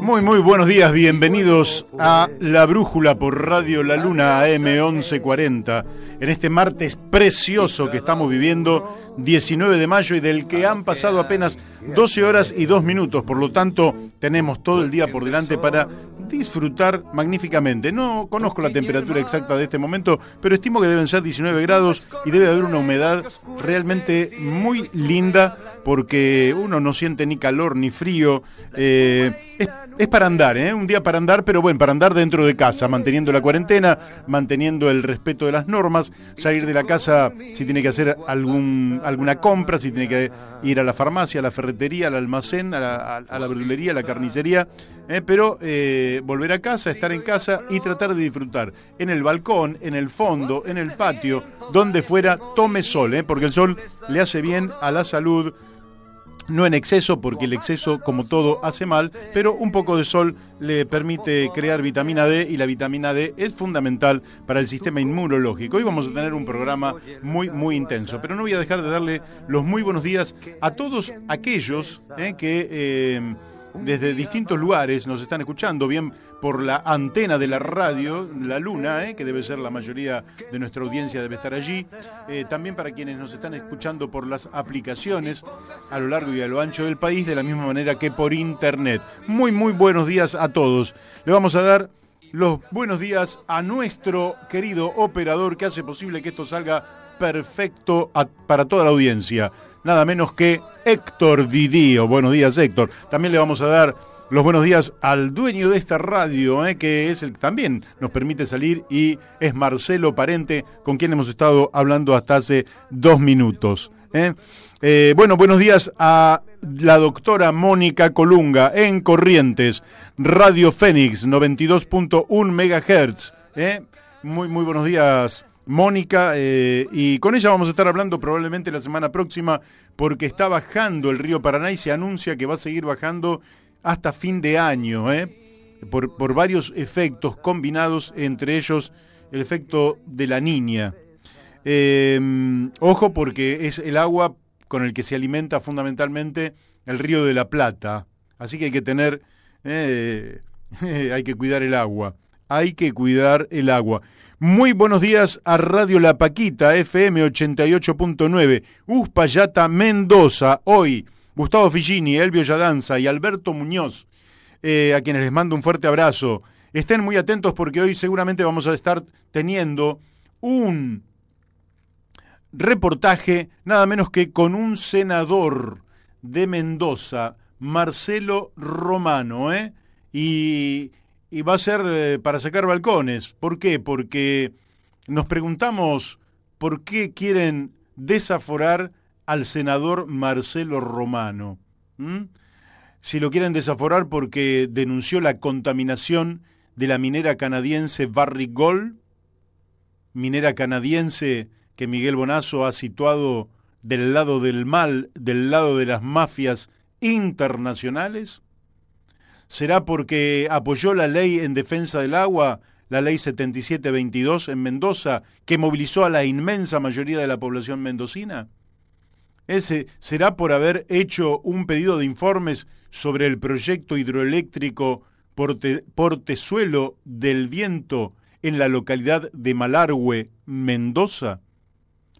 Muy buenos días, bienvenidos a La Brújula por Radio La Luna AM 1140, en este martes precioso que estamos viviendo, 19 de mayo, y del que han pasado apenas 12 horas y 2 minutos, por lo tanto tenemos todo el día por delante para disfrutar magníficamente. No conozco la temperatura exacta de este momento, pero estimo que deben ser 19 grados y debe haber una humedad realmente muy linda, porque uno no siente ni calor ni frío. Es para andar, un día para andar, pero bueno, para andar dentro de casa, manteniendo la cuarentena, manteniendo el respeto de las normas, salir de la casa si tiene que hacer alguna compra, si tiene que ir a la farmacia, a la ferretería, al almacén, a la verdulería, a la carnicería, pero volver a casa, estar en casa y tratar de disfrutar en el balcón, en el fondo, en el patio, donde fuera, tome sol, porque el sol le hace bien a la salud. No en exceso, porque el exceso, como todo, hace mal, pero un poco de sol le permite crear vitamina D, y la vitamina D es fundamental para el sistema inmunológico. Hoy vamos a tener un programa muy intenso, pero no voy a dejar de darle los muy buenos días a todos aquellos que desde distintos lugares nos están escuchando, bien por la antena de la radio La Luna, que debe ser la mayoría de nuestra audiencia, debe estar allí, también para quienes nos están escuchando por las aplicaciones a lo largo y a lo ancho del país, de la misma manera que por internet. Muy buenos días a todos. Le vamos a dar los buenos días a nuestro querido operador que hace posible que esto salga perfecto para toda la audiencia, nada menos que Héctor Didío. Buenos días, Héctor. También le vamos a dar los buenos días al dueño de esta radio, que es el que también nos permite salir, y es Marcelo Parente, con quien hemos estado hablando hasta hace 2 minutos. Buenos días a la doctora Mónica Colunga en Corrientes, Radio Fénix 92.1 MHz. Muy buenos días, Mónica, y con ella vamos a estar hablando probablemente la semana próxima, porque está bajando el río Paraná y se anuncia que va a seguir bajando hasta fin de año, por varios efectos combinados, entre ellos el efecto de la Niña. Ojo, porque es el agua con el que se alimenta fundamentalmente el Río de la Plata, así que hay que tener, hay que cuidar el agua. Muy buenos días a Radio La Paquita, FM 88.9, Uspallata, Mendoza. Hoy, Gustavo Figini, Elvio Yadanza y Alberto Muñoz, a quienes les mando un fuerte abrazo. Estén muy atentos, porque hoy seguramente vamos a estar teniendo un reportaje nada menos que con un senador de Mendoza, Marcelo Romano, y va a ser para sacar balcones. ¿Por qué? Porque nos preguntamos por qué quieren desaforar al senador Marcelo Romano. Si lo quieren desaforar porque denunció la contaminación de la minera canadiense Barrick Gold, minera canadiense que Miguel Bonazo ha situado del lado del mal, del lado de las mafias internacionales. ¿Será porque apoyó la ley en defensa del agua, la ley 7722 en Mendoza, que movilizó a la inmensa mayoría de la población mendocina? ¿Será por haber hecho un pedido de informes sobre el proyecto hidroeléctrico Portezuelo del Viento en la localidad de Malargüe, Mendoza?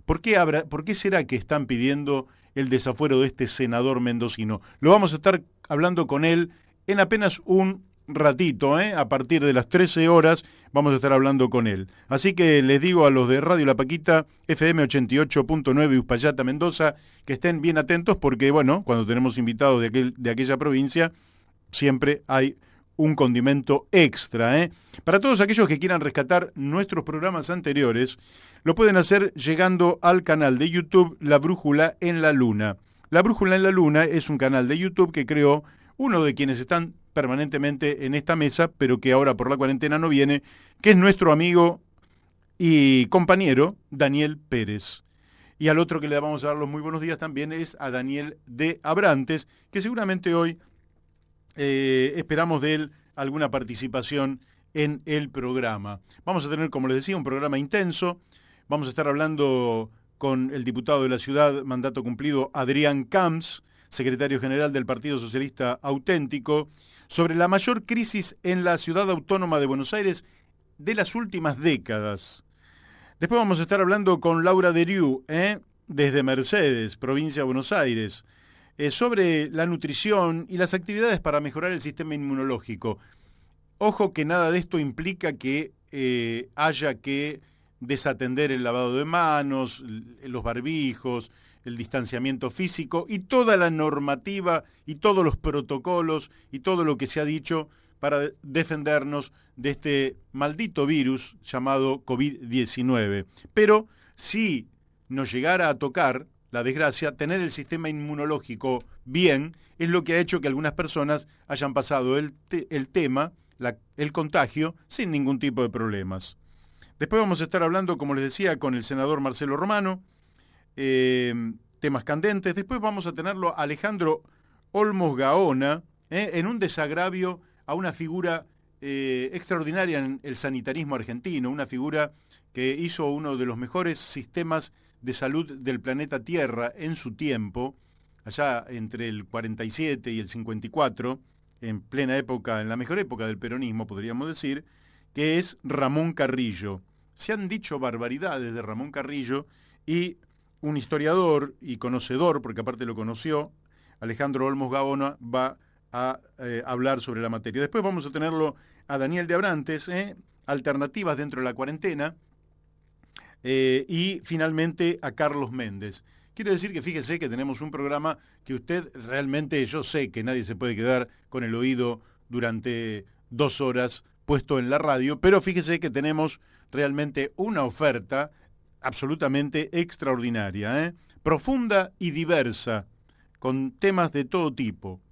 ¿Por qué será que están pidiendo el desafuero de este senador mendocino? Lo vamos a estar hablando con él en apenas un ratito, a partir de las 13 horas vamos a estar hablando con él. Así que les digo a los de Radio La Paquita, FM 88.9 Uspallata, Mendoza, que estén bien atentos, porque cuando tenemos invitados de aquella provincia, siempre hay un condimento extra. Para todos aquellos que quieran rescatar nuestros programas anteriores, lo pueden hacer llegando al canal de YouTube La Brújula en la Luna. La Brújula en la Luna es un canal de YouTube que creó uno de quienes están permanentemente en esta mesa, pero que ahora por la cuarentena no viene, que es nuestro amigo y compañero Daniel Pérez. Y al otro que le vamos a dar los muy buenos días también es a Daniel de Abrantes, que seguramente hoy esperamos de él alguna participación en el programa. Vamos a tener, como les decía, un programa intenso. Vamos a estar hablando con el diputado de la ciudad, mandato cumplido, Adrián Camps, secretario general del Partido Socialista Auténtico. sobre la mayor crisis en la ciudad autónoma de Buenos Aires de las últimas décadas. Después vamos a estar hablando con Laura Deriu, desde Mercedes, provincia de Buenos Aires, sobre la nutrición y las actividades para mejorar el sistema inmunológico. Ojo que nada de esto implica que haya que desatender el lavado de manos, los barbijos, el distanciamiento físico y toda la normativa y todos los protocolos y todo lo que se ha dicho para defendernos de este maldito virus llamado COVID-19. Pero si nos llegara a tocar la desgracia, tener el sistema inmunológico bien es lo que ha hecho que algunas personas hayan pasado el contagio sin ningún tipo de problemas. Después vamos a estar hablando, como les decía, con el senador Marcelo Romano, temas candentes. Después vamos a tenerlo a Alejandro Olmos Gaona, en un desagravio a una figura extraordinaria en el sanitarismo argentino, una figura que hizo uno de los mejores sistemas de salud del planeta Tierra en su tiempo, allá entre el 47 y el 54, en plena época, en la mejor época del peronismo, podríamos decir, que es Ramón Carrillo. Se han dicho barbaridades de Ramón Carrillo y un historiador y conocedor, porque aparte lo conoció, Alejandro Olmos Gaona, va a hablar sobre la materia. Después vamos a tenerlo a Daniel de Abrantes, alternativas dentro de la cuarentena, y finalmente a Carlos Méndez. Quiere decir que fíjese que tenemos un programa que usted realmente, yo sé que nadie se puede quedar con el oído durante 2 horas puesto en la radio, pero fíjese que tenemos realmente una oferta absolutamente extraordinaria, profunda y diversa, con temas de todo tipo.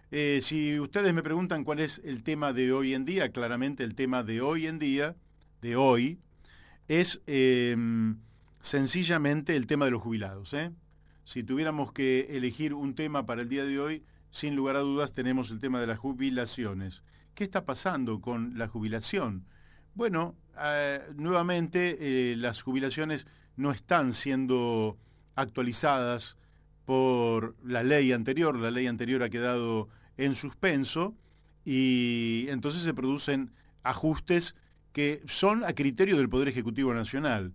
Si ustedes me preguntan cuál es el tema de hoy en día, claramente el tema de hoy en día, de hoy, es sencillamente el tema de los jubilados. Si tuviéramos que elegir un tema para el día de hoy, sin lugar a dudas tenemos el tema de las jubilaciones. ¿Qué está pasando con la jubilación? Bueno, nuevamente las jubilaciones no están siendo actualizadas por la ley anterior ha quedado en suspenso y entonces se producen ajustes que son a criterio del Poder Ejecutivo Nacional.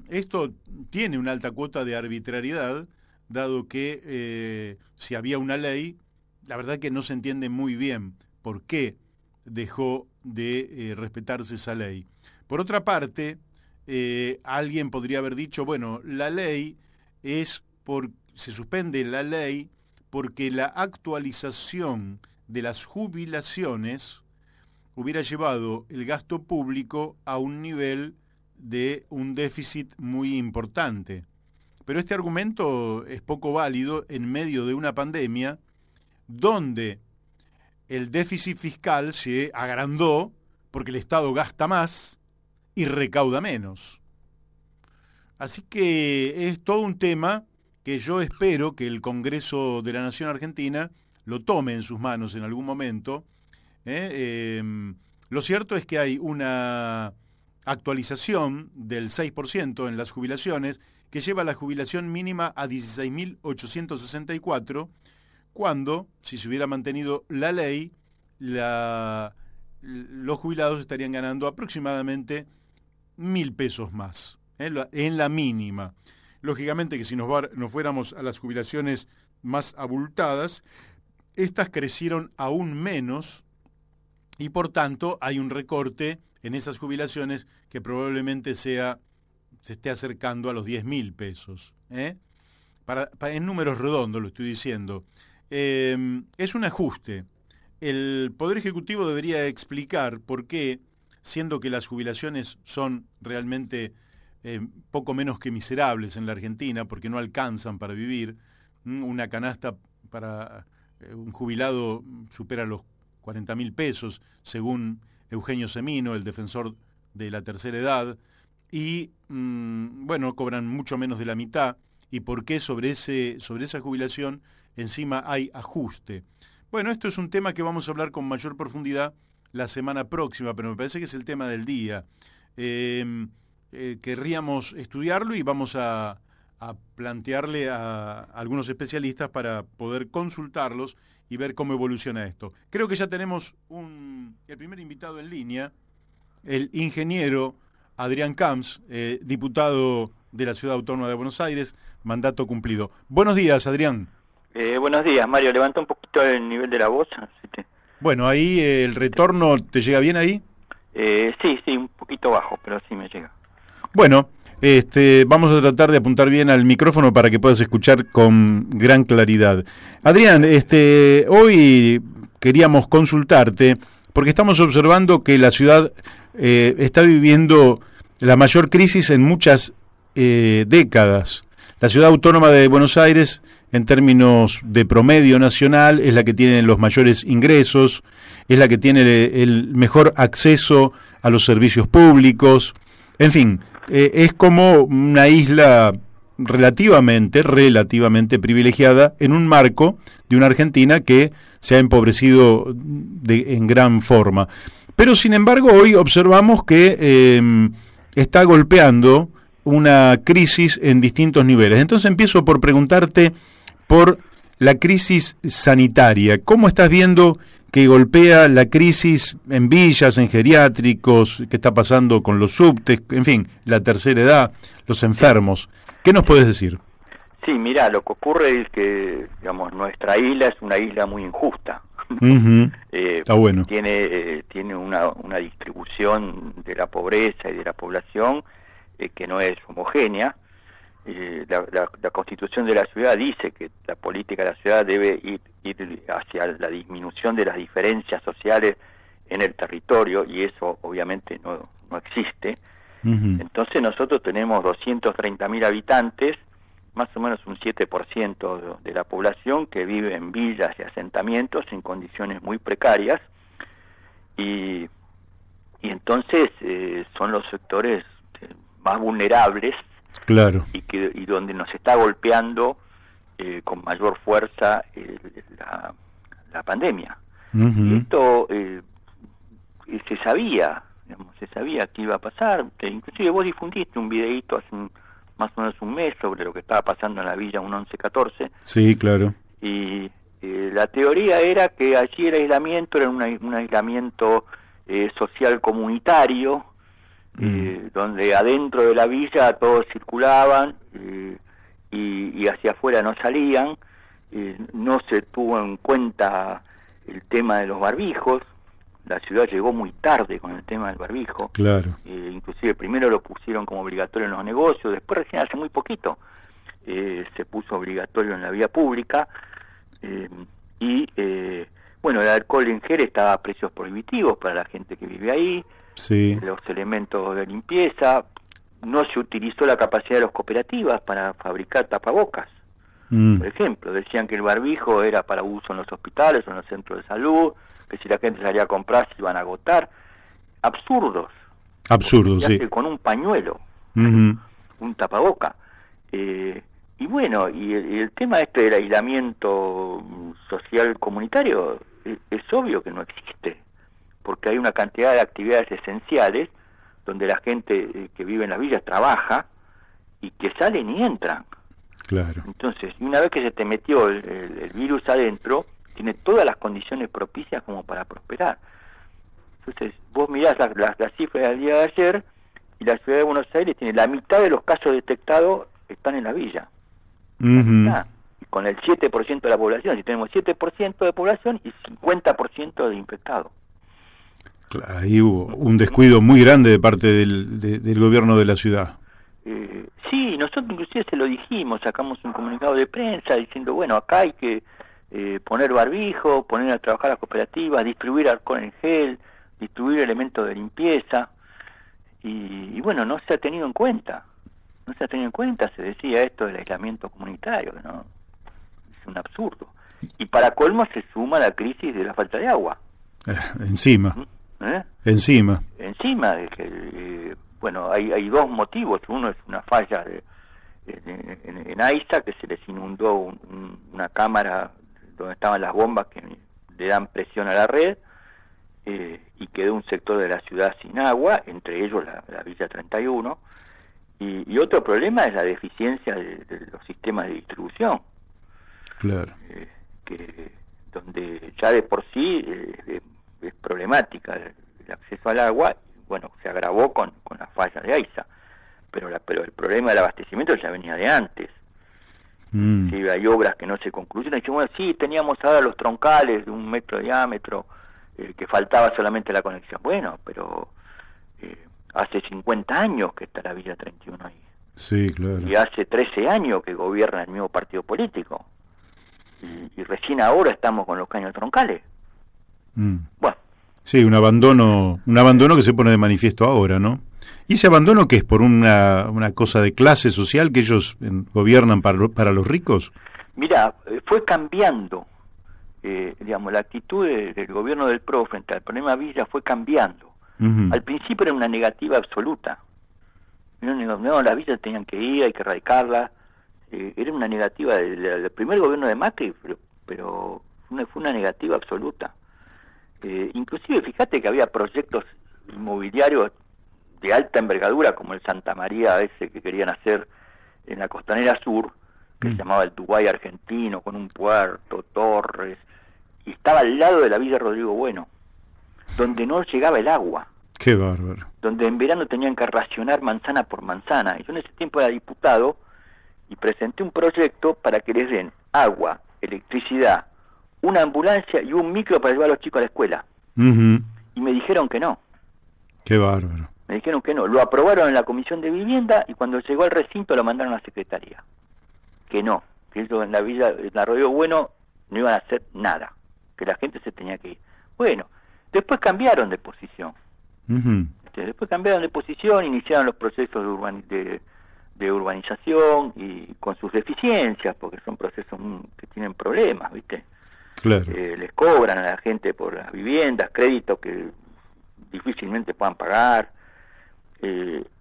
Esto tiene una alta cuota de arbitrariedad, dado que si había una ley, la verdad que no se entiende muy bien por qué dejó de respetarse esa ley. Por otra parte, alguien podría haber dicho, bueno, la ley se suspende la ley porque la actualización de las jubilaciones hubiera llevado el gasto público a un nivel de un déficit muy importante. Pero este argumento es poco válido en medio de una pandemia donde el déficit fiscal se agrandó porque el Estado gasta más y recauda menos. Así que es todo un tema que yo espero que el Congreso de la Nación Argentina lo tome en sus manos en algún momento. Lo cierto es que hay una actualización del 6% en las jubilaciones que lleva la jubilación mínima a 16.864, cuando, si se hubiera mantenido la ley, los jubilados estarían ganando aproximadamente 1.000 pesos más, en la mínima. Lógicamente que si nos fuéramos a las jubilaciones más abultadas, estas crecieron aún menos y por tanto hay un recorte en esas jubilaciones que probablemente se esté acercando a los 10.000 pesos. En números redondos lo estoy diciendo. Es un ajuste. El Poder Ejecutivo debería explicar por qué, siendo que las jubilaciones son realmente poco menos que miserables en la Argentina, porque no alcanzan para vivir, una canasta para un jubilado supera los 40.000 pesos, según Eugenio Semino, el defensor de la tercera edad, y bueno, cobran mucho menos de la mitad, y por qué sobre esa jubilación encima hay ajuste. Bueno, esto es un tema que vamos a hablar con mayor profundidad la semana próxima, pero me parece que es el tema del día. Querríamos estudiarlo y vamos a a plantearle a algunos especialistas para poder consultarlos y ver cómo evoluciona esto. Creo que ya tenemos el primer invitado en línea, el ingeniero Adrián Camps, diputado de la Ciudad Autónoma de Buenos Aires, mandato cumplido. Buenos días, Adrián. Buenos días, Mario. Levanta un poquito el nivel de la voz. Así que... Bueno, ahí el retorno, ¿te llega bien ahí? Sí, un poquito bajo, pero sí me llega. Bueno, vamos a tratar de apuntar bien al micrófono para que puedas escuchar con gran claridad. Adrián, hoy queríamos consultarte porque estamos observando que la ciudad está viviendo la mayor crisis en muchas décadas. La Ciudad Autónoma de Buenos Aires, en términos de promedio nacional, es la que tiene los mayores ingresos, es la que tiene el mejor acceso a los servicios públicos, en fin, es como una isla relativamente privilegiada en un marco de una Argentina que se ha empobrecido en gran forma. Pero sin embargo hoy observamos que está golpeando una crisis en distintos niveles. Entonces empiezo por preguntarte por la crisis sanitaria. ¿Cómo estás viendo que golpea la crisis en villas, en geriátricos, qué está pasando con los subtes, en fin, la tercera edad, los enfermos? ¿Qué nos puedes decir? Sí, mira, lo que ocurre es que, digamos, nuestra isla es una isla muy injusta. Está bueno. Tiene una distribución de la pobreza y de la población que no es homogénea. La Constitución de la ciudad dice que la política de la ciudad debe ir hacia la disminución de las diferencias sociales en el territorio, y eso obviamente no existe. Entonces nosotros tenemos 230.000 habitantes, más o menos un 7% de la población que vive en villas y asentamientos en condiciones muy precarias, y entonces son los sectores más vulnerables. Claro. Y donde nos está golpeando con mayor fuerza la pandemia. Y esto se sabía que iba a pasar. Inclusive vos difundiste un videíto hace más o menos un mes sobre lo que estaba pasando en la Villa 1114. Sí, claro. Y la teoría era que allí el aislamiento era un aislamiento social comunitario, donde adentro de la villa todos circulaban y hacia afuera no salían. No se tuvo en cuenta el tema de los barbijos. La ciudad llegó muy tarde con el tema del barbijo. Claro. Inclusive primero lo pusieron como obligatorio en los negocios, después recién hace muy poquito se puso obligatorio en la vía pública. Bueno, el alcohol en gel estaba a precios prohibitivos para la gente que vive ahí. Sí. Los elementos de limpieza. No se utilizó la capacidad de las cooperativas para fabricar tapabocas. Por ejemplo, decían que el barbijo era para uso en los hospitales o en los centros de salud, que si la gente salía a comprar se iban a agotar. Absurdos, sí. Con un pañuelo, un tapaboca. Y bueno, y el tema del aislamiento social comunitario es obvio que no existe, porque hay una cantidad de actividades esenciales donde la gente que vive en las villas trabaja y que salen y entran. Claro. Entonces, una vez que se te metió el virus adentro, tiene todas las condiciones propicias como para prosperar. Entonces, vos mirás las cifras del día de ayer y la ciudad de Buenos Aires tiene la mitad de los casos detectados están en la villa. Y con el 7% de la población, si tenemos 7% de población y 50% de infectados. Ahí hubo un descuido muy grande de parte del gobierno de la ciudad. Sí, nosotros inclusive se lo dijimos, sacamos un comunicado de prensa diciendo, bueno, acá hay que poner barbijo, poner a trabajar las cooperativas, distribuir alcohol en gel, distribuir elementos de limpieza, y bueno, no se ha tenido en cuenta. Se decía esto del aislamiento comunitario, ¿no? Es un absurdo. Y para colmo se suma la crisis de la falta de agua. Encima de que, bueno, hay dos motivos. Uno es una falla en AISA, que se les inundó una cámara donde estaban las bombas que le dan presión a la red, y quedó un sector de la ciudad sin agua, entre ellos la Villa 31, Y otro problema es la deficiencia de los sistemas de distribución. Claro. Que donde ya de por sí es problemática el acceso al agua. Bueno, se agravó con la falla de AISA, pero el problema del abastecimiento ya venía de antes. Sí, hay obras que no se concluyeron. Y bueno, sí, teníamos ahora los troncales de 1 metro de diámetro, que faltaba solamente la conexión. Bueno, pero hace 50 años que está la Villa 31 ahí. Sí, claro. Y hace 13 años que gobierna el mismo partido político. Y recién ahora estamos con los caños troncales. Bueno. Sí, un abandono que se pone de manifiesto ahora, ¿no? ¿Y ese abandono qué es? ¿Por una cosa de clase social que ellos gobiernan para los ricos? Mira, fue cambiando, digamos, la actitud del gobierno del PRO frente al problema Villa fue cambiando. Al principio era una negativa absoluta. No, las villas tenían que ir, hay que erradicarlas. Era una negativa del primer gobierno de Macri, pero fue una negativa absoluta. Inclusive, fíjate que había proyectos inmobiliarios de alta envergadura, como el Santa María ese que querían hacer en la Costanera Sur, que se llamaba el Dubái argentino, con un puerto, torres, y estaba al lado de la Villa Rodrigo Bueno, donde no llegaba el agua. ¡Qué bárbaro! Donde en verano tenían que racionar manzana por manzana. Y yo en ese tiempo era diputado y presenté un proyecto para que les den agua, electricidad, una ambulancia y un micro para llevar a los chicos a la escuela. Y me dijeron que no. ¡Qué bárbaro! Me dijeron que no. Lo aprobaron en la Comisión de Vivienda y cuando llegó al recinto lo mandaron a la Secretaría. Que no, que ellos en la Villa, en la Rodrigo Bueno, no iban a hacer nada, que la gente se tenía que ir. Bueno, después cambiaron de posición. Después cambiaron de posición, iniciaron los procesos de urbanización y con sus deficiencias, porque son procesos que tienen problemas, ¿viste? Claro. Les cobran a la gente por las viviendas, créditos que difícilmente puedan pagar.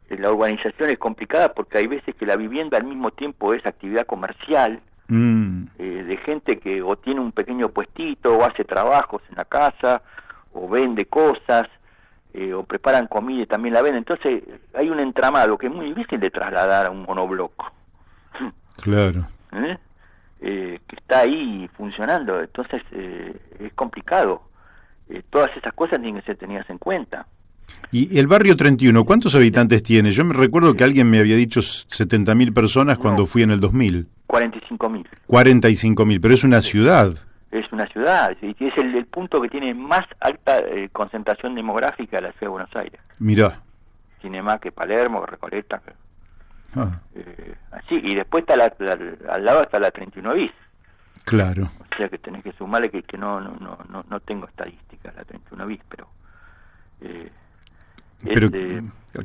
La urbanización es complicada porque hay veces que la vivienda al mismo tiempo es actividad comercial, de gente que o tiene un pequeño puestito, o hace trabajos en la casa, o vende cosas, o preparan comida y también la venden. Entonces hay un entramado que es muy difícil de trasladar a un monobloco. Claro. Que está ahí funcionando, entonces es complicado. Todas esas cosas tienen que ser tenidas en cuenta. ¿Y el barrio 31, cuántos habitantes tiene? Yo me recuerdo que alguien me había dicho 70.000 personas cuando fui en el 2000. 45.000. 45.000, pero es una ciudad. Es una ciudad, y es el punto que tiene más alta concentración demográfica de la ciudad de Buenos Aires. Mirá. Tiene más que Palermo, que Recoleta. Así, y después está al lado está la 31 bis. Claro. O sea que tenés que sumarle que no tengo estadísticas la 31 bis, pero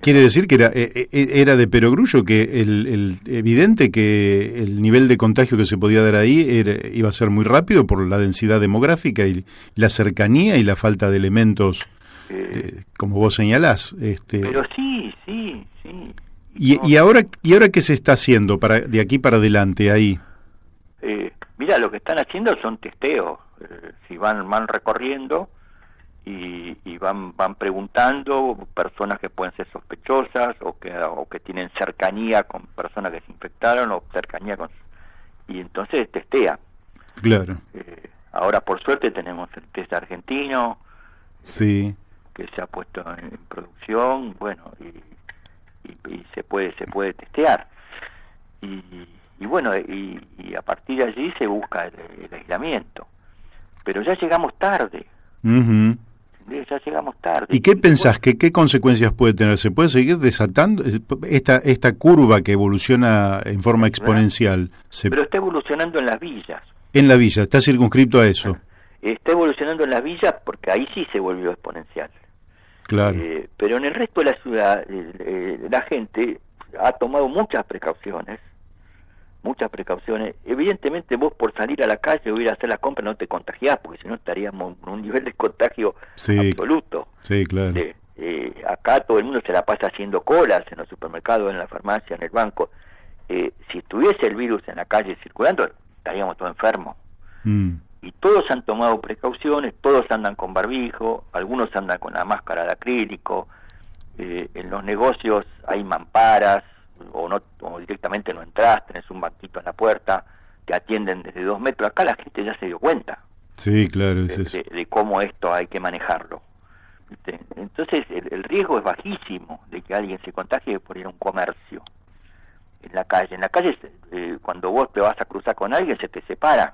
quiere decir que era de perogrullo, que el evidente que el nivel de contagio que se podía dar ahí iba a ser muy rápido por la densidad demográfica y la cercanía y la falta de elementos, como vos señalás. Pero sí. ¿Y ahora qué se está haciendo de aquí para adelante ahí? Mira, lo que están haciendo son testeos. Si van recorriendo y van preguntando personas que pueden ser sospechosas o que tienen cercanía con personas que se infectaron o cercanía con... Y entonces testean. Claro. Ahora por suerte tenemos el test argentino. Sí. Que se ha puesto en producción, bueno, y se puede testear. Y bueno, y a partir de allí se busca el aislamiento. Pero ya llegamos tarde. Ya llegamos tarde. ¿Y qué pensás? ¿Qué consecuencias puede tener? ¿Se puede seguir desatando esta curva que evoluciona en forma exponencial? Pero está evolucionando en las villas. En la villa, está circunscrito a eso. Está evolucionando en las villas porque ahí sí se volvió exponencial. Claro. Pero en el resto de la ciudad la gente ha tomado muchas precauciones. Evidentemente vos por salir a la calle o ir a hacer la compra no te contagiás, porque si no estaríamos en un nivel de contagio absoluto. Sí, claro. Acá todo el mundo se la pasa haciendo colas en los supermercados, en la farmacia, en el banco. Si estuviese el virus en la calle circulando, estaríamos todos enfermos. Y todos han tomado precauciones, todos andan con barbijo, algunos andan con la máscara de acrílico, en los negocios hay mamparas, o directamente no entras, tenés un banquito en la puerta, te atienden desde 2 metros. Acá la gente ya se dio cuenta. Sí, claro, es eso. De cómo esto hay que manejarlo. ¿Viste? Entonces el riesgo es bajísimo de que alguien se contagie por ir a un comercio en la calle. En la calle, cuando vos te vas a cruzar con alguien, se te separan,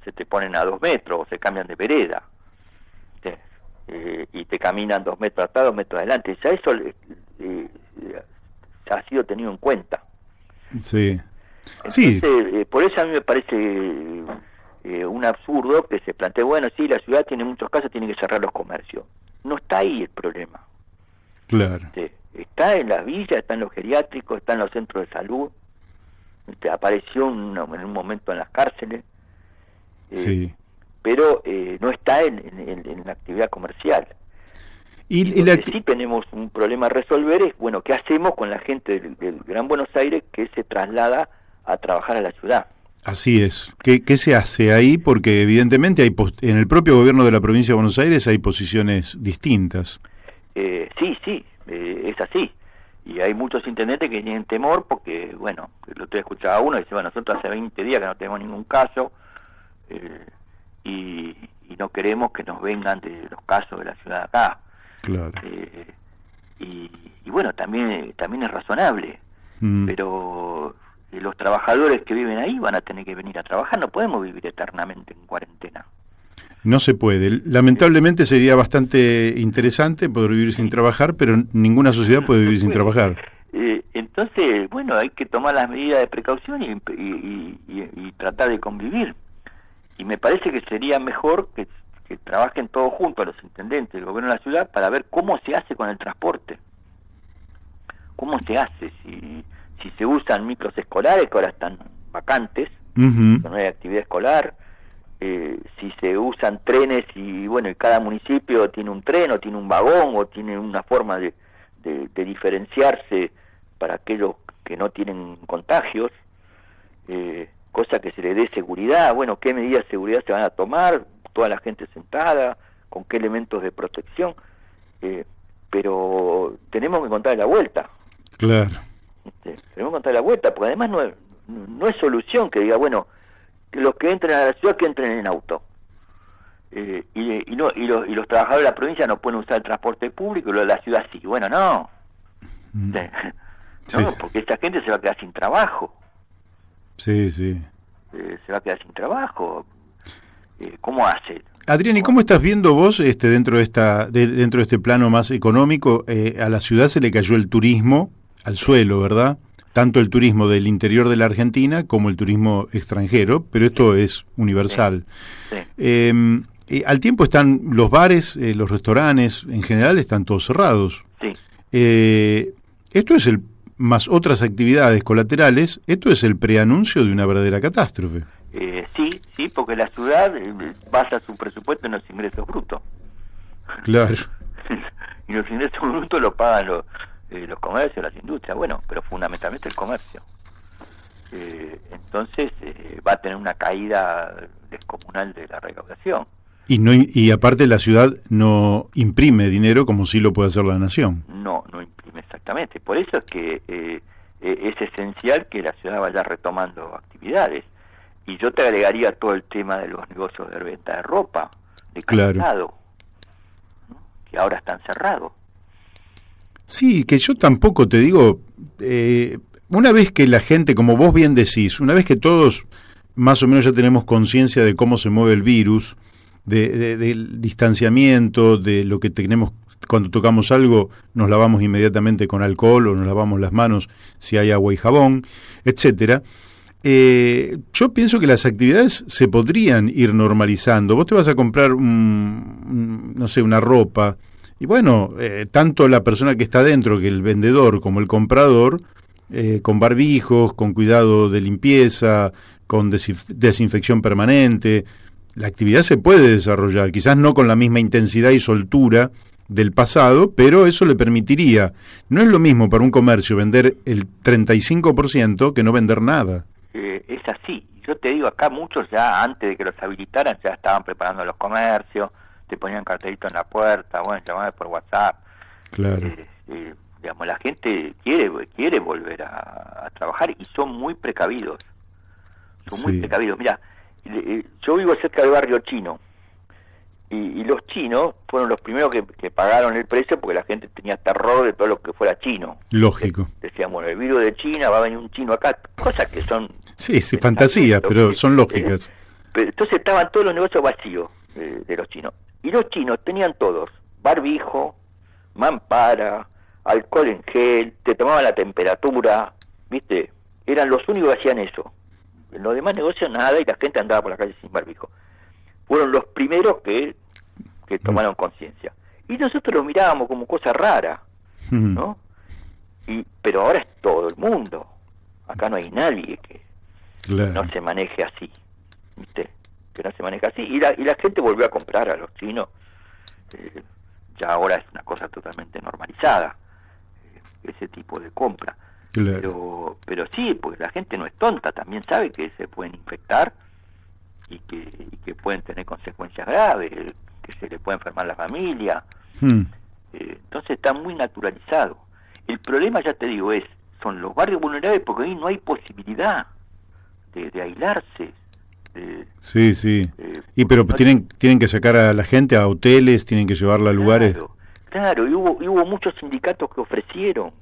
se te ponen a 2 metros o se cambian de vereda, ¿viste? Y te caminan 2 metros atrás, 2 metros adelante. Ya eso ha sido tenido en cuenta. Sí. Entonces, Sí. Por eso a mí me parece un absurdo que se plantee, bueno, sí, la ciudad tiene muchos casos, tiene que cerrar los comercios. No está ahí el problema. Claro. Está en las villas, está en los geriátricos, está en los centros de salud. Apareció en un momento en las cárceles. Sí. Pero no está en la actividad comercial. Y lo que sí tenemos un problema a resolver es, bueno, ¿qué hacemos con la gente del Gran Buenos Aires que se traslada a trabajar a la ciudad? Así es. ¿Qué se hace ahí? Porque evidentemente en el propio gobierno de la provincia de Buenos Aires hay posiciones distintas. Sí, es así. Y hay muchos intendentes que tienen temor porque, bueno, el otro día escuchaba a uno y dice, bueno, nosotros hace 20 días que no tenemos ningún caso y no queremos que nos vengan de los casos de la ciudad de acá. Claro. Y bueno, también es razonable, pero los trabajadores que viven ahí van a tener que venir a trabajar, no podemos vivir eternamente en cuarentena. No se puede. Lamentablemente sería bastante interesante poder vivir sin trabajar, pero ninguna sociedad puede vivir sin trabajar. Entonces, bueno, hay que tomar las medidas de precaución y tratar de convivir. Y me parece que sería mejor que trabajen todos juntos, los intendentes, el gobierno de la ciudad, para ver cómo se hace con el transporte. ¿Cómo se hace? Si se usan micros escolares, que ahora están vacantes, no hay actividad escolar, si se usan trenes y bueno, y cada municipio tiene un tren o tiene un vagón o tiene una forma de diferenciarse para aquellos que no tienen contagios, cosa que se le dé seguridad. Bueno, ¿qué medidas de seguridad se van a tomar? Toda la gente sentada, con qué elementos de protección, pero tenemos que encontrar la vuelta. Claro. Tenemos que encontrar la vuelta, porque además no es solución que diga, bueno, que los que entren a la ciudad que entren en auto. Y los trabajadores de la provincia no pueden usar el transporte público, y los de la ciudad sí. Bueno, no. No, Sí. porque esta gente se va a quedar sin trabajo. Sí. Se va a quedar sin trabajo. ¿Cómo hace? Adrián, ¿y cómo estás viendo vos dentro de este plano más económico? A la ciudad se le cayó el turismo al suelo, ¿verdad? Tanto el turismo del interior de la Argentina como el turismo extranjero, pero esto es universal. Sí. Al tiempo están los bares, los restaurantes, en general están todos cerrados. Sí. Esto es más otras actividades colaterales, esto es el preanuncio de una verdadera catástrofe. Sí, porque la ciudad basa su presupuesto en los ingresos brutos. Claro. Y los ingresos brutos los pagan los comercios, las industrias, bueno, pero fundamentalmente el comercio. Entonces va a tener una caída descomunal de la recaudación. Y aparte la ciudad no imprime dinero como sí lo puede hacer la nación. No imprime exactamente. Por eso es que es esencial que la ciudad vaya retomando actividades. Y yo te agregaría todo el tema de los negocios de venta de ropa, de calzado, ¿no? Que ahora están cerrados. Sí, que yo tampoco te digo, una vez que la gente, como vos bien decís, una vez que todos más o menos ya tenemos conciencia de cómo se mueve el virus, del distanciamiento, de lo que tenemos cuando tocamos algo, nos lavamos inmediatamente con alcohol o nos lavamos las manos si hay agua y jabón, etcétera. Yo pienso que las actividades se podrían ir normalizando. Vos te vas a comprar no sé, una ropa y bueno, tanto la persona que está dentro, que el vendedor, como el comprador, con barbijos, con cuidado de limpieza, con desinfección permanente, la actividad se puede desarrollar, quizás no con la misma intensidad y soltura del pasado, pero eso le permitiría. No es lo mismo para un comercio vender el 35% que no vender nada. Es así. Yo te digo, acá muchos ya antes de que los habilitaran ya estaban preparando los comercios, te ponían cartelito en la puerta, bueno, llamame por WhatsApp. Claro. Digamos, la gente quiere volver a trabajar y son muy precavidos. Son muy precavidos. Mira, yo vivo cerca del barrio chino y los chinos fueron los primeros que pagaron el precio porque la gente tenía terror de todo lo que fuera chino. Lógico. Decían, bueno, el virus de China, va a venir un chino acá, cosas que son... Sí, fantasías, pero son lógicas. Pero entonces estaban todos los negocios vacíos de los chinos. Y los chinos tenían todos barbijo, mampara, alcohol en gel, te tomaban la temperatura, ¿viste? Eran los únicos que hacían eso. En los demás negocios nada y la gente andaba por la calle sin barbijo. Fueron los primeros que tomaron conciencia. Y nosotros lo mirábamos como cosa rara, ¿no? Pero ahora es todo el mundo. Acá no hay nadie que no se maneje así, ¿viste? Que no se maneje así. Y la gente volvió a comprar a los chinos. Ya ahora es una cosa totalmente normalizada, ese tipo de compra. Claro. Pero sí, porque la gente no es tonta, también sabe que se pueden infectar y que pueden tener consecuencias graves, que se le puede enfermar la familia. Entonces está muy naturalizado. El problema, ya te digo, son los barrios vulnerables porque ahí no hay posibilidad de aislarse. Sí. Pero no, tienen que sacar a la gente a hoteles, tienen que llevarla a lugares. Claro, y hubo muchos sindicatos que ofrecieron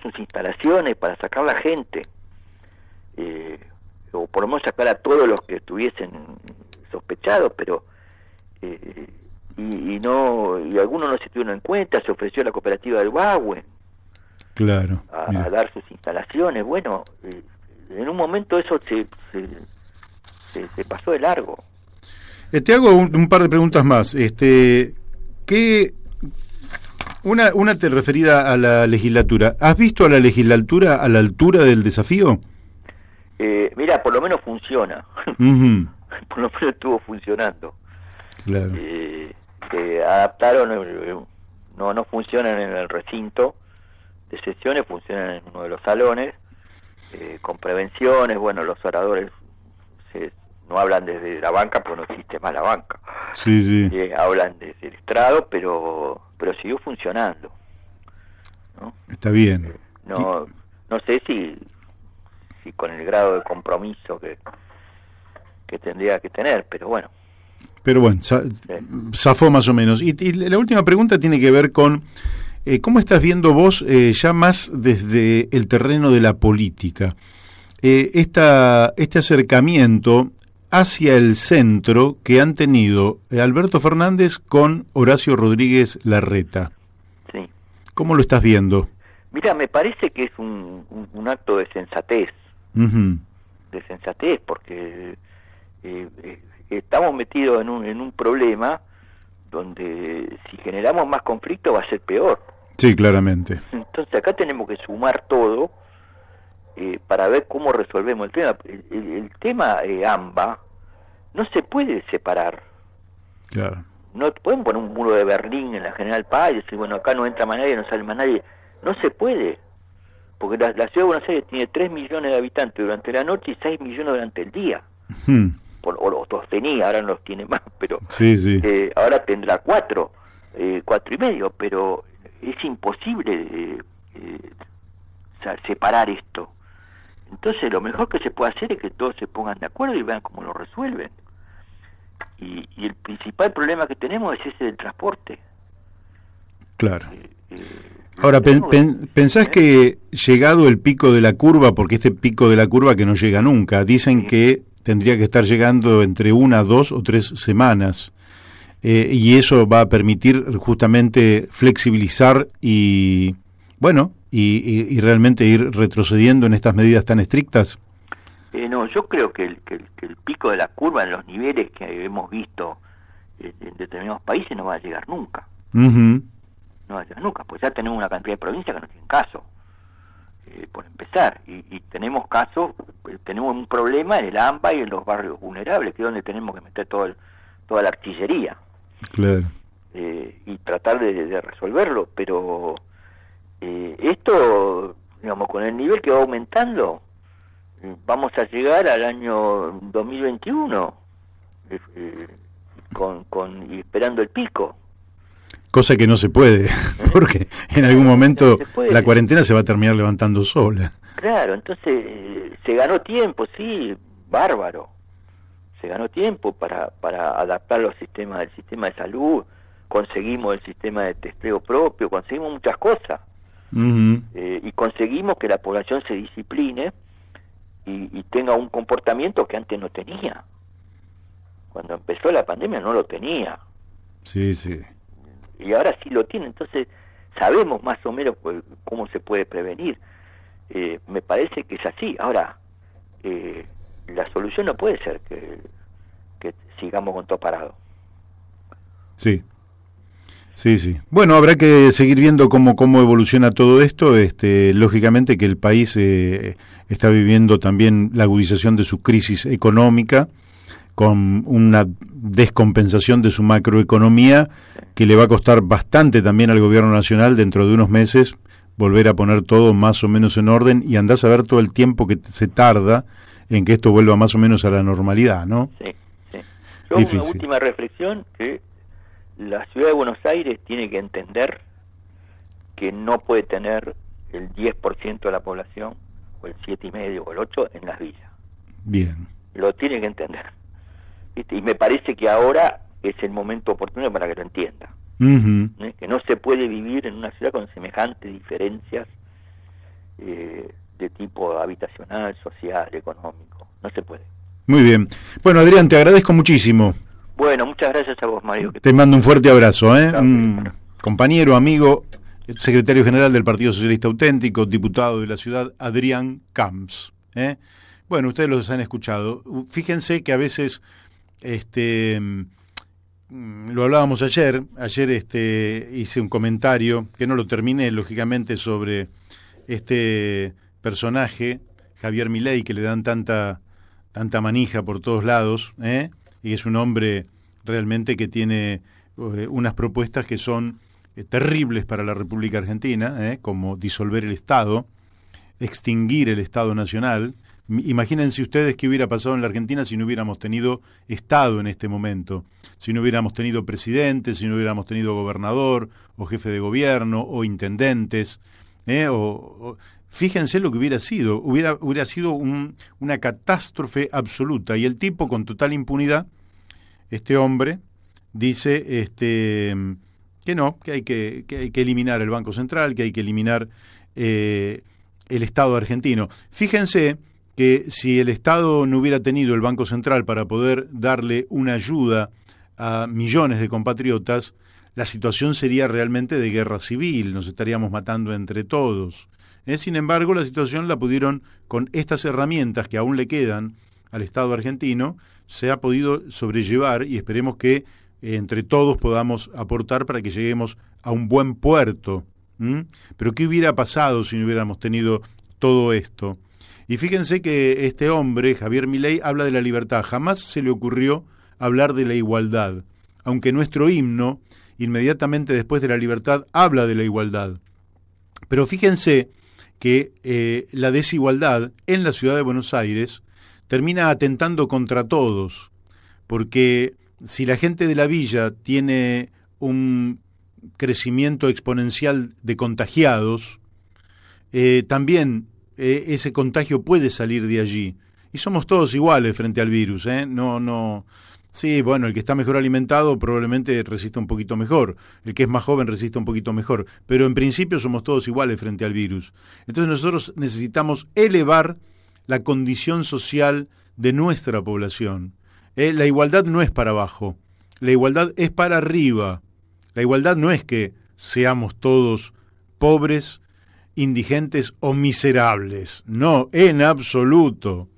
sus instalaciones para sacar a la gente, o por lo menos sacar a todos los que estuviesen sospechados, pero y algunos no se tuvieron en cuenta. Se ofreció la cooperativa del Bahue a dar sus instalaciones. Bueno, en un momento eso se pasó de largo. Te hago un par de preguntas más. Una te referida a la legislatura. ¿Has visto a la legislatura a la altura del desafío? Mira, por lo menos funciona. Por lo menos estuvo funcionando. Claro. Adaptaron, no funcionan en el recinto de sesiones, funcionan en uno de los salones, con prevenciones. Bueno, los oradores no hablan desde la banca porque no existe más la banca. Sí. Hablan desde el estrado, pero siguió funcionando, ¿no? Está bien. No sé si con el grado de compromiso que tendría que tener, pero bueno. Zafó más o menos. Y la última pregunta tiene que ver con ¿cómo estás viendo vos, ya más desde el terreno de la política, este acercamiento hacia el centro que han tenido Alberto Fernández con Horacio Rodríguez Larreta? Sí. ¿Cómo lo estás viendo? Mira, me parece que es un acto de sensatez. De sensatez, porque estamos metidos en un problema donde si generamos más conflicto va a ser peor. Sí, claramente. Entonces acá tenemos que sumar todo para ver cómo resolvemos el tema. El tema AMBA no se puede separar. Claro. No pueden poner un muro de Berlín en la General Paz y decir, bueno, acá no entra más nadie, no sale más nadie. No se puede. Porque la ciudad de Buenos Aires tiene 3 millones de habitantes durante la noche y 6 millones durante el día. O los tenía, ahora no los tiene más, pero sí. Ahora tendrá 4 y medio, pero es imposible separar esto. Entonces lo mejor que se puede hacer es que todos se pongan de acuerdo y vean cómo lo resuelven. Y el principal problema que tenemos es ese del transporte. Claro. Ahora, ¿pensás que llegado el pico de la curva, porque este pico de la curva que no llega nunca, dicen que tendría que estar llegando entre 1, 2 o 3 semanas, y eso va a permitir justamente flexibilizar y realmente ir retrocediendo en estas medidas tan estrictas? No, yo creo que el pico de la curva en los niveles que hemos visto en determinados países no va a llegar nunca. No va a llegar nunca, pues ya tenemos una cantidad de provincias que no tienen caso, por empezar, y tenemos casos, tenemos un problema en el AMBA y en los barrios vulnerables, que es donde tenemos que meter toda la artillería. Claro. Y tratar de resolverlo, pero esto, digamos, con el nivel que va aumentando, vamos a llegar al año 2021 y esperando el pico. Cosa que no se puede, porque en algún momento no la cuarentena se va a terminar levantando sola. Claro, entonces se ganó tiempo, sí, bárbaro. Se ganó tiempo para adaptar el sistema de salud, conseguimos el sistema de testeo propio, conseguimos muchas cosas. Y conseguimos que la población se discipline y tenga un comportamiento que antes no tenía. Cuando empezó la pandemia no lo tenía. Sí, sí. Y ahora sí lo tiene, entonces sabemos más o menos cómo se puede prevenir. Me parece que es así. Ahora, la solución no puede ser que sigamos con todo parado. Sí. Sí, sí. Bueno, habrá que seguir viendo cómo evoluciona todo esto. Lógicamente que el país está viviendo también la agudización de su crisis económica, con una descompensación de su macroeconomía que le va a costar bastante también al gobierno nacional dentro de unos meses volver a poner todo más o menos en orden, y andás a ver todo el tiempo que se tarda en que esto vuelva más o menos a la normalidad, ¿no? Sí, sí. Yo una última reflexión, que la ciudad de Buenos Aires tiene que entender que no puede tener el 10% de la población, o el 7,5% o el 8% en las villas. Bien. Lo tiene que entender. ¿Viste? Y me parece que ahora es el momento oportuno para que lo entienda. Que no se puede vivir en una ciudad con semejantes diferencias de tipo habitacional, social, económico. No se puede. Muy bien. Bueno, Adrián, te agradezco muchísimo. Bueno, muchas gracias a vos, Mario. Te mando un fuerte abrazo, compañero, amigo, secretario general del Partido Socialista Auténtico, diputado de la ciudad, Adrián Camps. Bueno, ustedes los han escuchado. Fíjense que a veces, lo hablábamos ayer hice un comentario, que no lo terminé, lógicamente, sobre este personaje, Javier Milei, que le dan tanta manija por todos lados, y es un hombre realmente que tiene unas propuestas que son terribles para la República Argentina, como disolver el Estado, extinguir el Estado Nacional. Imagínense ustedes qué hubiera pasado en la Argentina si no hubiéramos tenido Estado en este momento, si no hubiéramos tenido presidente, si no hubiéramos tenido gobernador, o jefe de gobierno, o intendentes, fíjense lo que hubiera sido. Hubiera sido una catástrofe absoluta. Y el tipo, con total impunidad, este hombre, dice que no, que hay que eliminar el Banco Central, que hay que eliminar el Estado argentino. Fíjense que si el Estado no hubiera tenido el Banco Central para poder darle una ayuda a millones de compatriotas, la situación sería realmente de guerra civil, nos estaríamos matando entre todos. Sin embargo, la situación la pudieron, con estas herramientas que aún le quedan al Estado argentino, se ha podido sobrellevar, y esperemos que entre todos podamos aportar para que lleguemos a un buen puerto. Pero ¿qué hubiera pasado si no hubiéramos tenido todo esto? Y fíjense que este hombre, Javier Milei, habla de la libertad. Jamás se le ocurrió hablar de la igualdad, aunque nuestro himno, inmediatamente después de la libertad, habla de la igualdad. Pero fíjense que la desigualdad en la ciudad de Buenos Aires termina atentando contra todos, porque si la gente de la villa tiene un crecimiento exponencial de contagiados, también ese contagio puede salir de allí. Y somos todos iguales frente al virus, Sí, bueno, el que está mejor alimentado probablemente resista un poquito mejor, el que es más joven resista un poquito mejor, pero en principio somos todos iguales frente al virus. Entonces nosotros necesitamos elevar la condición social de nuestra población. La igualdad no es para abajo, la igualdad es para arriba. La igualdad no es que seamos todos pobres, indigentes o miserables, no, en absoluto.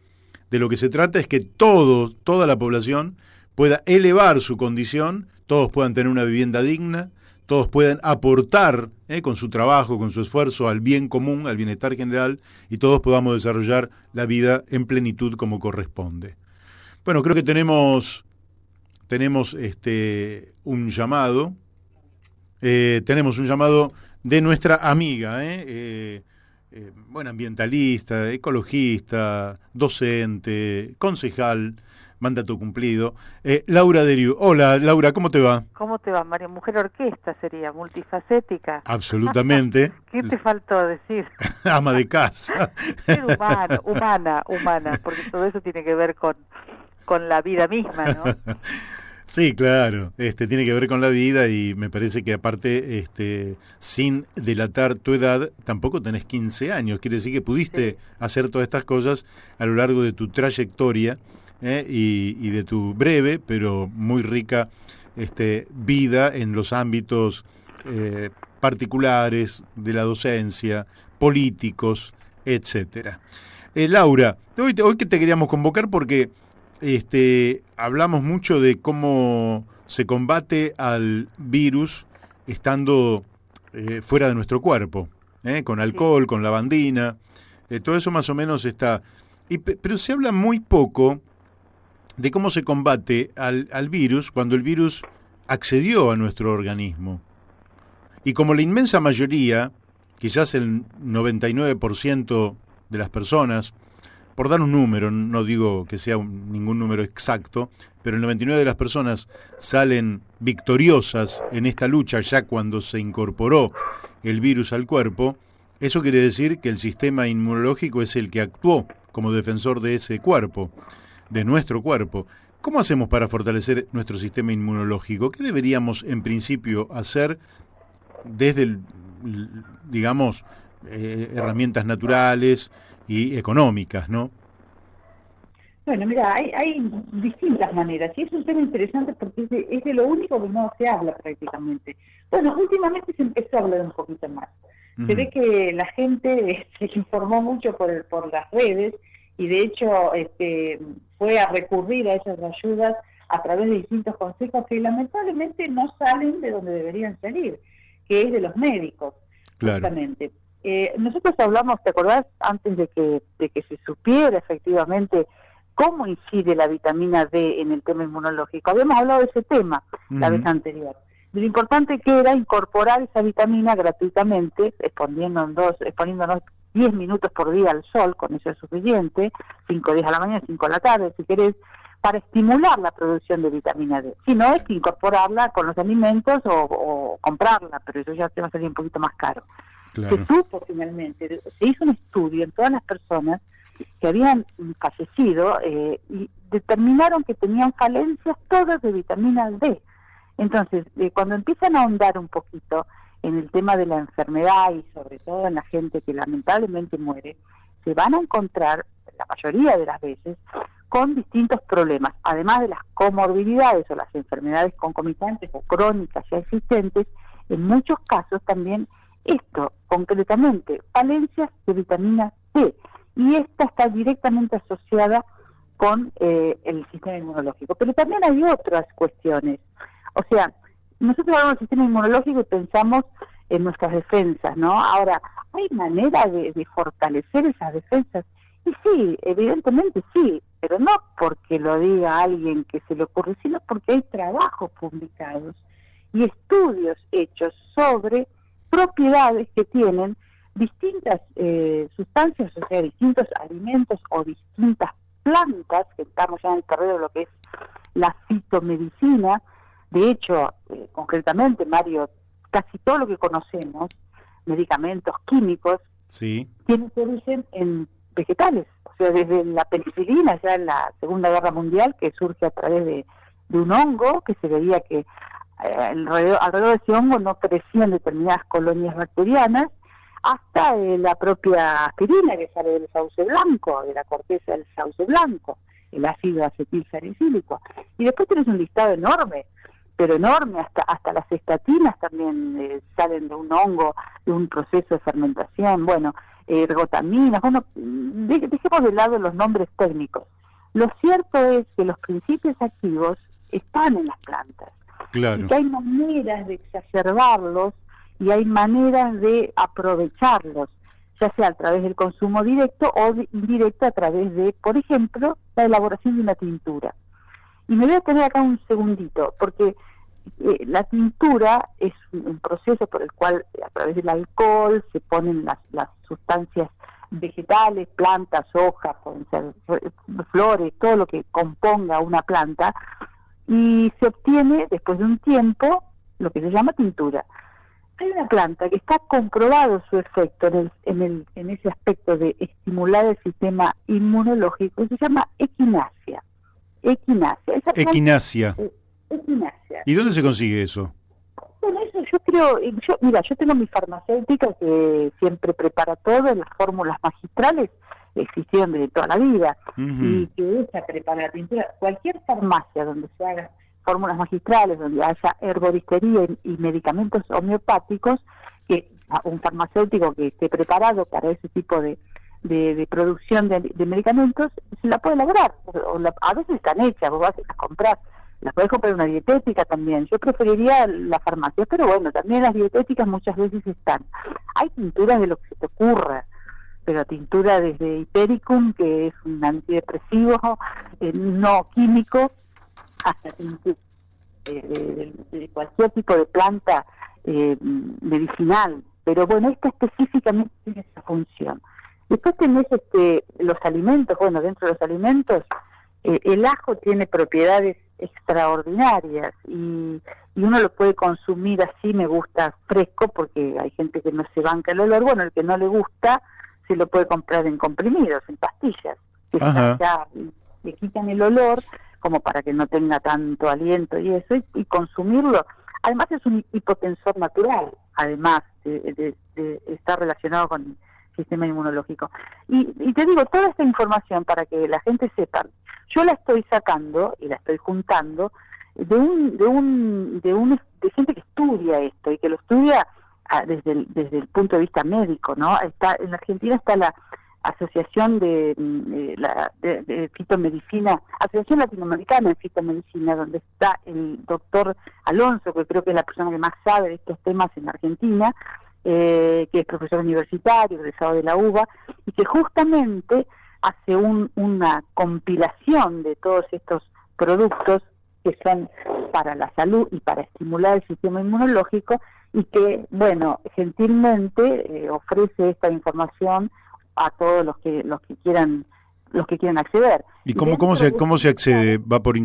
De lo que se trata es que toda la población pueda elevar su condición, todos puedan tener una vivienda digna, todos puedan aportar con su trabajo, con su esfuerzo al bien común, al bienestar general, y todos podamos desarrollar la vida en plenitud como corresponde. Bueno, creo que tenemos un llamado. Tenemos un llamado de nuestra amiga, ambientalista, ecologista, docente, concejal, mandato cumplido. Laura Deriu. Hola, Laura, ¿cómo te va? ¿Cómo te va, María? Mujer orquesta sería, multifacética. Absolutamente. ¿Qué te faltó decir? Ama de casa. Ser humana, porque todo eso tiene que ver con la vida misma, ¿no? Sí, claro, tiene que ver con la vida y me parece que aparte, sin delatar tu edad, tampoco tenés 15 años, quiere decir que pudiste hacer todas estas cosas a lo largo de tu trayectoria y de tu breve, pero muy rica vida en los ámbitos particulares de la docencia, políticos, etcétera. Laura, hoy que te queríamos convocar porque hablamos mucho de cómo se combate al virus estando fuera de nuestro cuerpo, con alcohol, con lavandina, todo eso más o menos está. Pero se habla muy poco de cómo se combate al virus cuando el virus accedió a nuestro organismo. Y como la inmensa mayoría, quizás el 99% de las personas, por dar un número, no digo que sea ningún número exacto, pero el 99% de las personas salen victoriosas en esta lucha ya cuando se incorporó el virus al cuerpo, eso quiere decir que el sistema inmunológico es el que actuó como defensor de ese cuerpo, de nuestro cuerpo. ¿Cómo hacemos para fortalecer nuestro sistema inmunológico? ¿Qué deberíamos en principio hacer desde, digamos, herramientas naturales y económicas, ¿no? Bueno, mira, hay distintas maneras y es un tema interesante porque es de lo único que no se habla prácticamente. Bueno, últimamente se empezó a hablar un poquito más. Se ve que la gente se informó mucho por las redes y de hecho fue a recurrir a esas ayudas a través de distintos consejos que lamentablemente no salen de donde deberían salir, que es de los médicos, justamente. Nosotros hablamos, ¿te acordás? Antes de que se supiera efectivamente cómo incide la vitamina D en el tema inmunológico. Habíamos hablado de ese tema la vez anterior. De lo importante que era incorporar esa vitamina gratuitamente, exponiéndonos 10 minutos por día al sol, con eso es suficiente, 5 días a la mañana, 5 a la tarde, si querés, para estimular la producción de vitamina D. Si no, es que incorporarla con los alimentos o comprarla, pero eso ya te va a salir un poquito más caro. Claro. Se supo finalmente, se hizo un estudio en todas las personas que habían fallecido y determinaron que tenían falencias todas de vitamina D. Entonces, cuando empiezan a ahondar un poquito en el tema de la enfermedad y sobre todo en la gente que lamentablemente muere, se van a encontrar, la mayoría de las veces, con distintos problemas, además de las comorbilidades o las enfermedades concomitantes o crónicas ya existentes, en muchos casos también esto, concretamente, falencias de vitamina D, y esta está directamente asociada con el sistema inmunológico. Pero también hay otras cuestiones. O sea, nosotros hablamos del sistema inmunológico y pensamos en nuestras defensas, ¿no? Ahora, ¿hay manera de fortalecer esas defensas? Y sí, evidentemente sí, pero no porque lo diga alguien que se le ocurre, sino porque hay trabajos publicados y estudios hechos sobre propiedades que tienen distintas sustancias, o sea, distintos alimentos o distintas plantas, que estamos ya en el terreno de lo que es la fitomedicina. De hecho, concretamente, Mario, casi todo lo que conocemos, medicamentos químicos, tienen su origen en vegetales. O sea, desde la penicilina, ya en la Segunda Guerra Mundial, que surge a través de un hongo, que se veía que alrededor de ese hongo no crecían determinadas colonias bacterianas, hasta la propia aspirina que sale del sauce blanco, de la corteza del sauce blanco, el ácido acetilsalicílico. Y después tenés un listado enorme, pero enorme, hasta las estatinas también salen de un hongo, de un proceso de fermentación, bueno, ergotaminas, bueno, dejemos de lado los nombres técnicos. Lo cierto es que los principios activos están en las plantas, y que hay maneras de exacerbarlos y hay maneras de aprovecharlos, ya sea a través del consumo directo o indirecto a través de, por ejemplo, la elaboración de una tintura. Y me voy a tener acá un segundito, porque la tintura es un proceso por el cual a través del alcohol se ponen las sustancias vegetales, plantas, hojas, pueden ser flores, todo lo que componga una planta, y se obtiene después de un tiempo lo que se llama tintura. Hay una planta que está comprobado su efecto en ese aspecto de estimular el sistema inmunológico, que se llama equinacia. Equinacia. Equinacia. ¿Y dónde se consigue eso? Bueno, eso yo creo, yo tengo mi farmacéutica que siempre prepara todo, las fórmulas magistrales existieron desde toda la vida, y que ella prepara la tintura. Cualquier farmacia donde se hagan fórmulas magistrales, donde haya herboristería y medicamentos homeopáticos, que un farmacéutico que esté preparado para ese tipo de producción de medicamentos, se la puede lograr. A veces están hechas, vos vas a comprar. Las podés comprar en una dietética también. Yo preferiría la farmacia, pero bueno, también las dietéticas muchas veces están. Hay tinturas de lo que se te ocurra, pero tintura desde Hipericum, que es un antidepresivo no químico, hasta tintura de cualquier tipo de planta medicinal. Pero bueno, esta específicamente tiene esa función. Después tenés los alimentos. Bueno, dentro de los alimentos, el ajo tiene propiedades extraordinarias y uno lo puede consumir así, me gusta fresco, porque hay gente que no se banca el olor. Bueno, el que no le gusta se lo puede comprar en comprimidos, en pastillas, que ya le quitan el olor como para que no tenga tanto aliento y eso, y consumirlo. Además es un hipotensor natural, además de estar relacionado con el sistema inmunológico. Y te digo, toda esta información para que la gente sepa, yo la estoy sacando y la estoy juntando de gente que estudia esto y que lo estudia desde el punto de vista médico, ¿no? En Argentina está la Asociación de Fitomedicina, Asociación Latinoamericana de Fitomedicina, donde está el doctor Alonso, que creo que es la persona que más sabe de estos temas en Argentina, que es profesor universitario, egresado de la UBA, y que justamente hace una compilación de todos estos productos que son para la salud y para estimular el sistema inmunológico, y que, bueno, gentilmente ofrece esta información a todos los que quieran acceder. ¿Y cómo se accede? ¿Vas por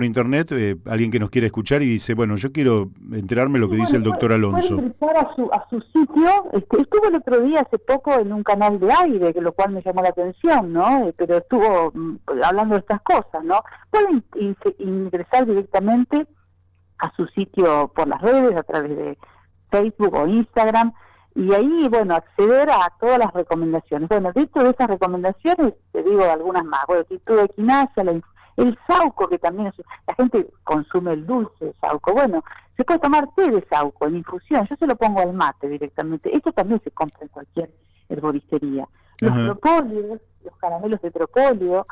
internet? Alguien que nos quiere escuchar y dice, bueno, yo quiero enterarme lo que dice el doctor Alonso. Puede ingresar a su sitio. Estuvo el otro día, hace poco, en un canal de aire, que lo cual me llamó la atención, ¿no? Pero estuvo hablando de estas cosas, ¿no? Pueden ingresar directamente a su sitio por las redes, a través de Facebook o Instagram, y ahí, bueno, acceder a todas las recomendaciones. Bueno, dentro de esas recomendaciones, te digo algunas más. Bueno, tintura de equinacia, el sauco, que también la gente consume el dulce de sauco. Bueno, se puede tomar té de sauco en infusión. Yo se lo pongo al mate directamente. Esto también se compra en cualquier herboristería. Los propóleos, los caramelos de propóleo,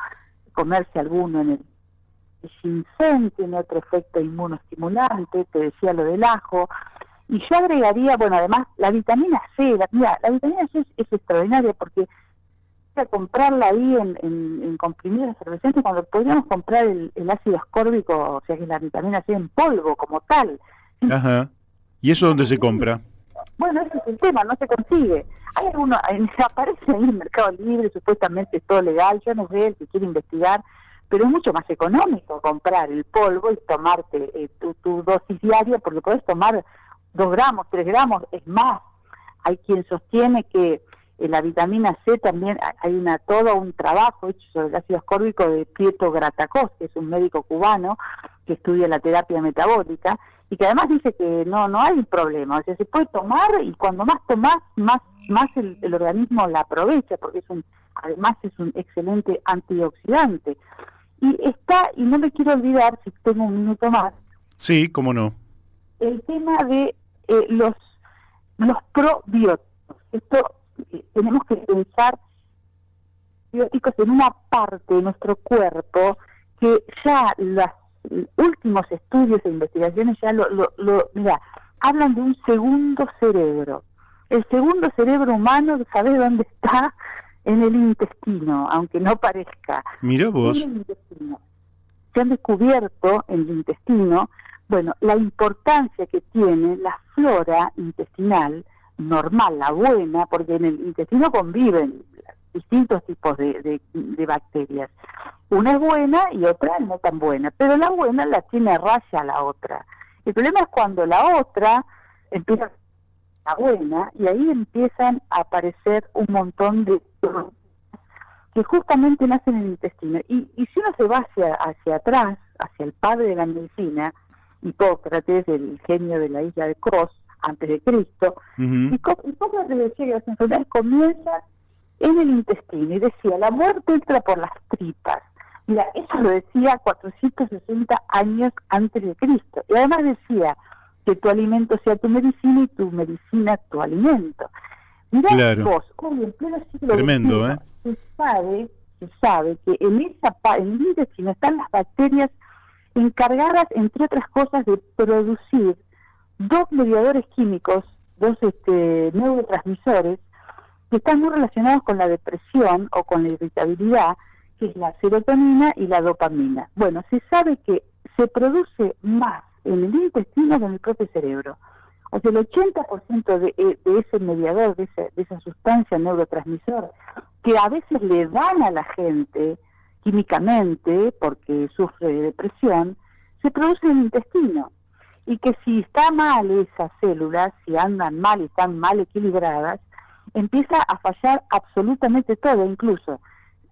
comerse alguno en el ginseng, tiene otro efecto inmunoestimulante. Te decía lo del ajo. Y yo agregaría, bueno, además, la vitamina C. La vitamina C es extraordinaria, porque comprarla ahí en comprimidos efervescentes, cuando podríamos comprar el ácido ascórbico, o sea, que es la vitamina C en polvo como tal. Ajá. ¿Y eso dónde se compra? Bueno, ese es el tema, no se consigue. Hay aparece ahí en el Mercado Libre, supuestamente es todo legal, yo no sé, el que quiere investigar, pero es mucho más económico comprar el polvo y tomarte tu dosis diaria, porque podés tomar 2 gramos, 3 gramos, es más. Hay quien sostiene que la vitamina C también, hay todo un trabajo hecho sobre el ácido ascórbico de Pietro Gratacós, que es un médico cubano que estudia la terapia metabólica, y que además dice que no hay problema, o sea, se puede tomar, y cuando más tomás, más el organismo la aprovecha, porque además es un excelente antioxidante. Y no me quiero olvidar, si tengo un minuto más. Sí, cómo no. El tema de los probióticos. Esto tenemos que pensar probióticos en una parte de nuestro cuerpo que ya los últimos estudios e investigaciones ya mira, hablan de un segundo cerebro. El segundo cerebro humano, ¿sabés dónde está? En el intestino, aunque no parezca. Mira vos. En el intestino. Se han descubierto en el intestino, bueno, la importancia que tiene la flora intestinal normal, la buena, porque en el intestino conviven distintos tipos de bacterias. Una es buena y otra no tan buena, pero la buena la tiene a raya la otra. El problema es cuando la otra empieza la buena y ahí empiezan a aparecer un montón de que justamente nacen en el intestino. Y si uno se va hacia atrás, hacia el padre de la medicina, Hipócrates, el genio de la isla de Kos, antes de Cristo, y Hipócrates decía que las enfermedades comienzan en el intestino, y decía, la muerte entra por las tripas. Mira, eso lo decía 460 años antes de Cristo, y además decía que tu alimento sea tu medicina y tu medicina tu alimento. Mirá vos, hoy en pleno siglo tremendo, XXI, se sabe que en el intestino están las bacterias encargadas, entre otras cosas, de producir dos mediadores químicos, dos neurotransmisores, que están muy relacionados con la depresión o con la irritabilidad, que es la serotonina y la dopamina. Bueno, se sabe que se produce más en el intestino que en el propio cerebro. O sea, el 80% de ese mediador, de esa sustancia neurotransmisor, que a veces le dan a la gente químicamente, porque sufre de depresión, se produce en el intestino. Y que si está mal esas células, si andan mal y están mal equilibradas, empieza a fallar absolutamente todo, incluso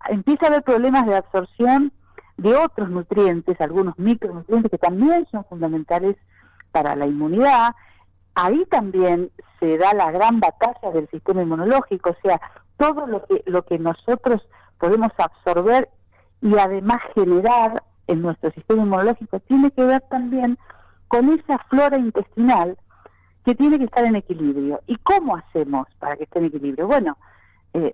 empieza a haber problemas de absorción de otros nutrientes, algunos micronutrientes que también son fundamentales para la inmunidad. Ahí también se da la gran batalla del sistema inmunológico, o sea, todo lo que nosotros podemos absorber y además generar en nuestro sistema inmunológico tiene que ver también con esa flora intestinal que tiene que estar en equilibrio. ¿Y cómo hacemos para que esté en equilibrio? Bueno,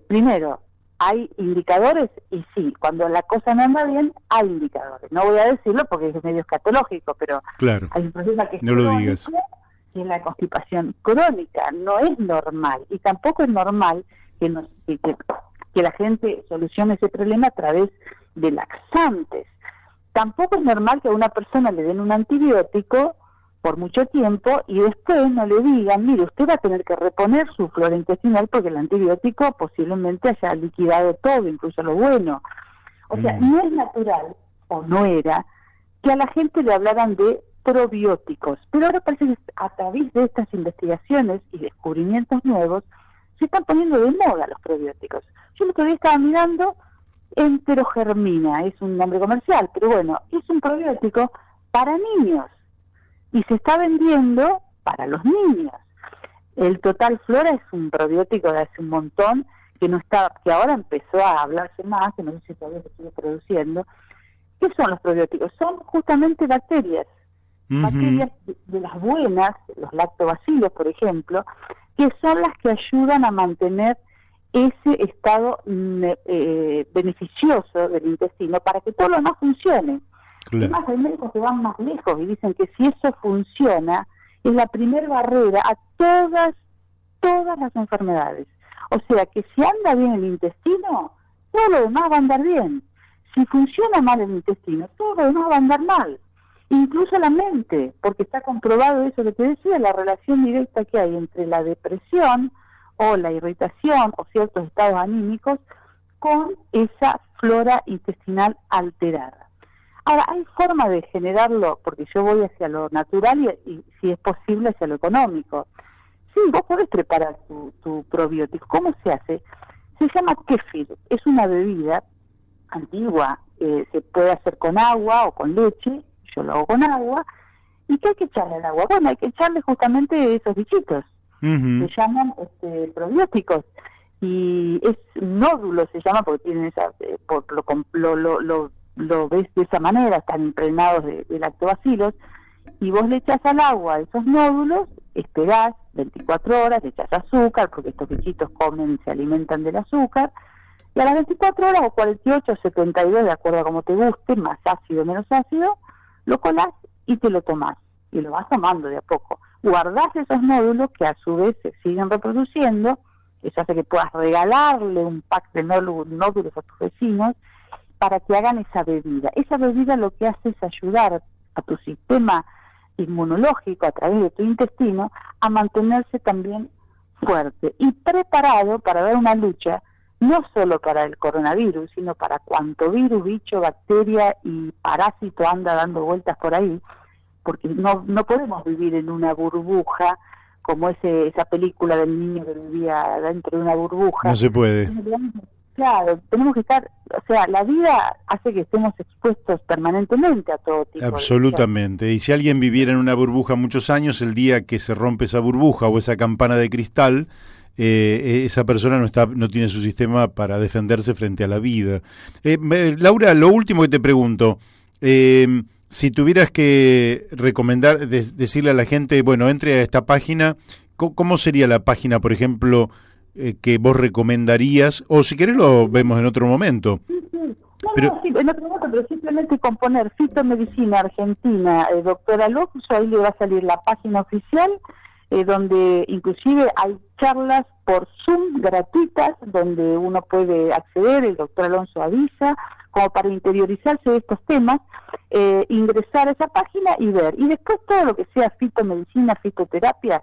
primero, hay indicadores, y sí, cuando la cosa no anda bien, hay indicadores. No voy a decirlo porque es medio escatológico, pero claro, hay un problema que es no lo digas, que es la constipación crónica. No es normal, y tampoco es normal que la gente solucione ese problema a través de laxantes. Tampoco es normal que a una persona le den un antibiótico por mucho tiempo y después no le digan, mire, usted va a tener que reponer su flora intestinal porque el antibiótico posiblemente haya liquidado todo, incluso lo bueno. O sea, no es natural, o no era, que a la gente le hablaran de probióticos. Pero ahora parece que a través de estas investigaciones y descubrimientos nuevos se están poniendo de moda los probióticos. Yo el otro día estaba mirando Enterogermina, es un nombre comercial, pero bueno, es un probiótico para niños y se está vendiendo para los niños. El Total Flora es un probiótico de hace un montón que ahora empezó a hablarse más, que no sé si todavía se sigue produciendo. ¿Qué son los probióticos? Son justamente bacterias, bacterias de las buenas, los lactobacilos, por ejemplo, que son las que ayudan a mantener ese estado beneficioso del intestino para que todo lo demás funcione. Claro. Además, hay médicos que van más lejos y dicen que si eso funciona, es la primer barrera a todas las enfermedades. O sea, que si anda bien el intestino, todo lo demás va a andar bien. Si funciona mal el intestino, todo lo demás va a andar mal. Incluso la mente, porque está comprobado eso que te decía, la relación directa que hay entre la depresión o la irritación o ciertos estados anímicos con esa flora intestinal alterada. Ahora, hay forma de generarlo, porque yo voy hacia lo natural y si es posible hacia lo económico. Sí, vos podés preparar tu probiótico. ¿Cómo se hace? Se llama kéfir, es una bebida antigua, se puede hacer con agua o con leche, yo lo hago con agua. ¿Y qué hay que echarle al agua? Bueno, hay que echarle justamente esos bichitos, se llaman probióticos, y es nódulo, se llama, porque tienen lo ves de esa manera, están impregnados de lactobacilos, y vos le echás al agua esos nódulos, esperás 24 horas, le echás azúcar, porque estos bichitos comen, se alimentan del azúcar, y a las 24 horas o 48 o 72, de acuerdo a cómo te guste, más ácido o menos ácido, lo colás y te lo tomás, y lo vas tomando de a poco. Guardás esos nódulos que a su vez se siguen reproduciendo, eso hace que puedas regalarle un pack de nódulos a tus vecinos para que hagan esa bebida. Esa bebida lo que hace es ayudar a tu sistema inmunológico a través de tu intestino a mantenerse también fuerte y preparado para dar una lucha no solo para el coronavirus, sino para cuanto virus, bicho, bacteria y parásito anda dando vueltas por ahí, porque no podemos vivir en una burbuja como esa película del niño que vivía dentro de una burbuja. No se puede. Claro, tenemos que estar, o sea, la vida hace que estemos expuestos permanentemente a todo tipo. Absolutamente. Y si alguien viviera en una burbuja muchos años, el día que se rompe esa burbuja o esa campana de cristal, esa persona no tiene su sistema para defenderse frente a la vida. Laura, lo último que te pregunto, si tuvieras que recomendar, decirle a la gente, bueno, entre a esta página, ¿cómo sería la página, por ejemplo, que vos recomendarías? O si querés lo vemos en otro momento. Sí. Sí, en otro momento, pero simplemente con poner Fitomedicina Argentina, doctora Locus, ahí le va a salir la página oficial, donde inclusive hay charlas por Zoom gratuitas, donde uno puede acceder, el doctor Alonso avisa, como para interiorizarse de estos temas, ingresar a esa página y ver. Y después todo lo que sea fitomedicina, fitoterapia,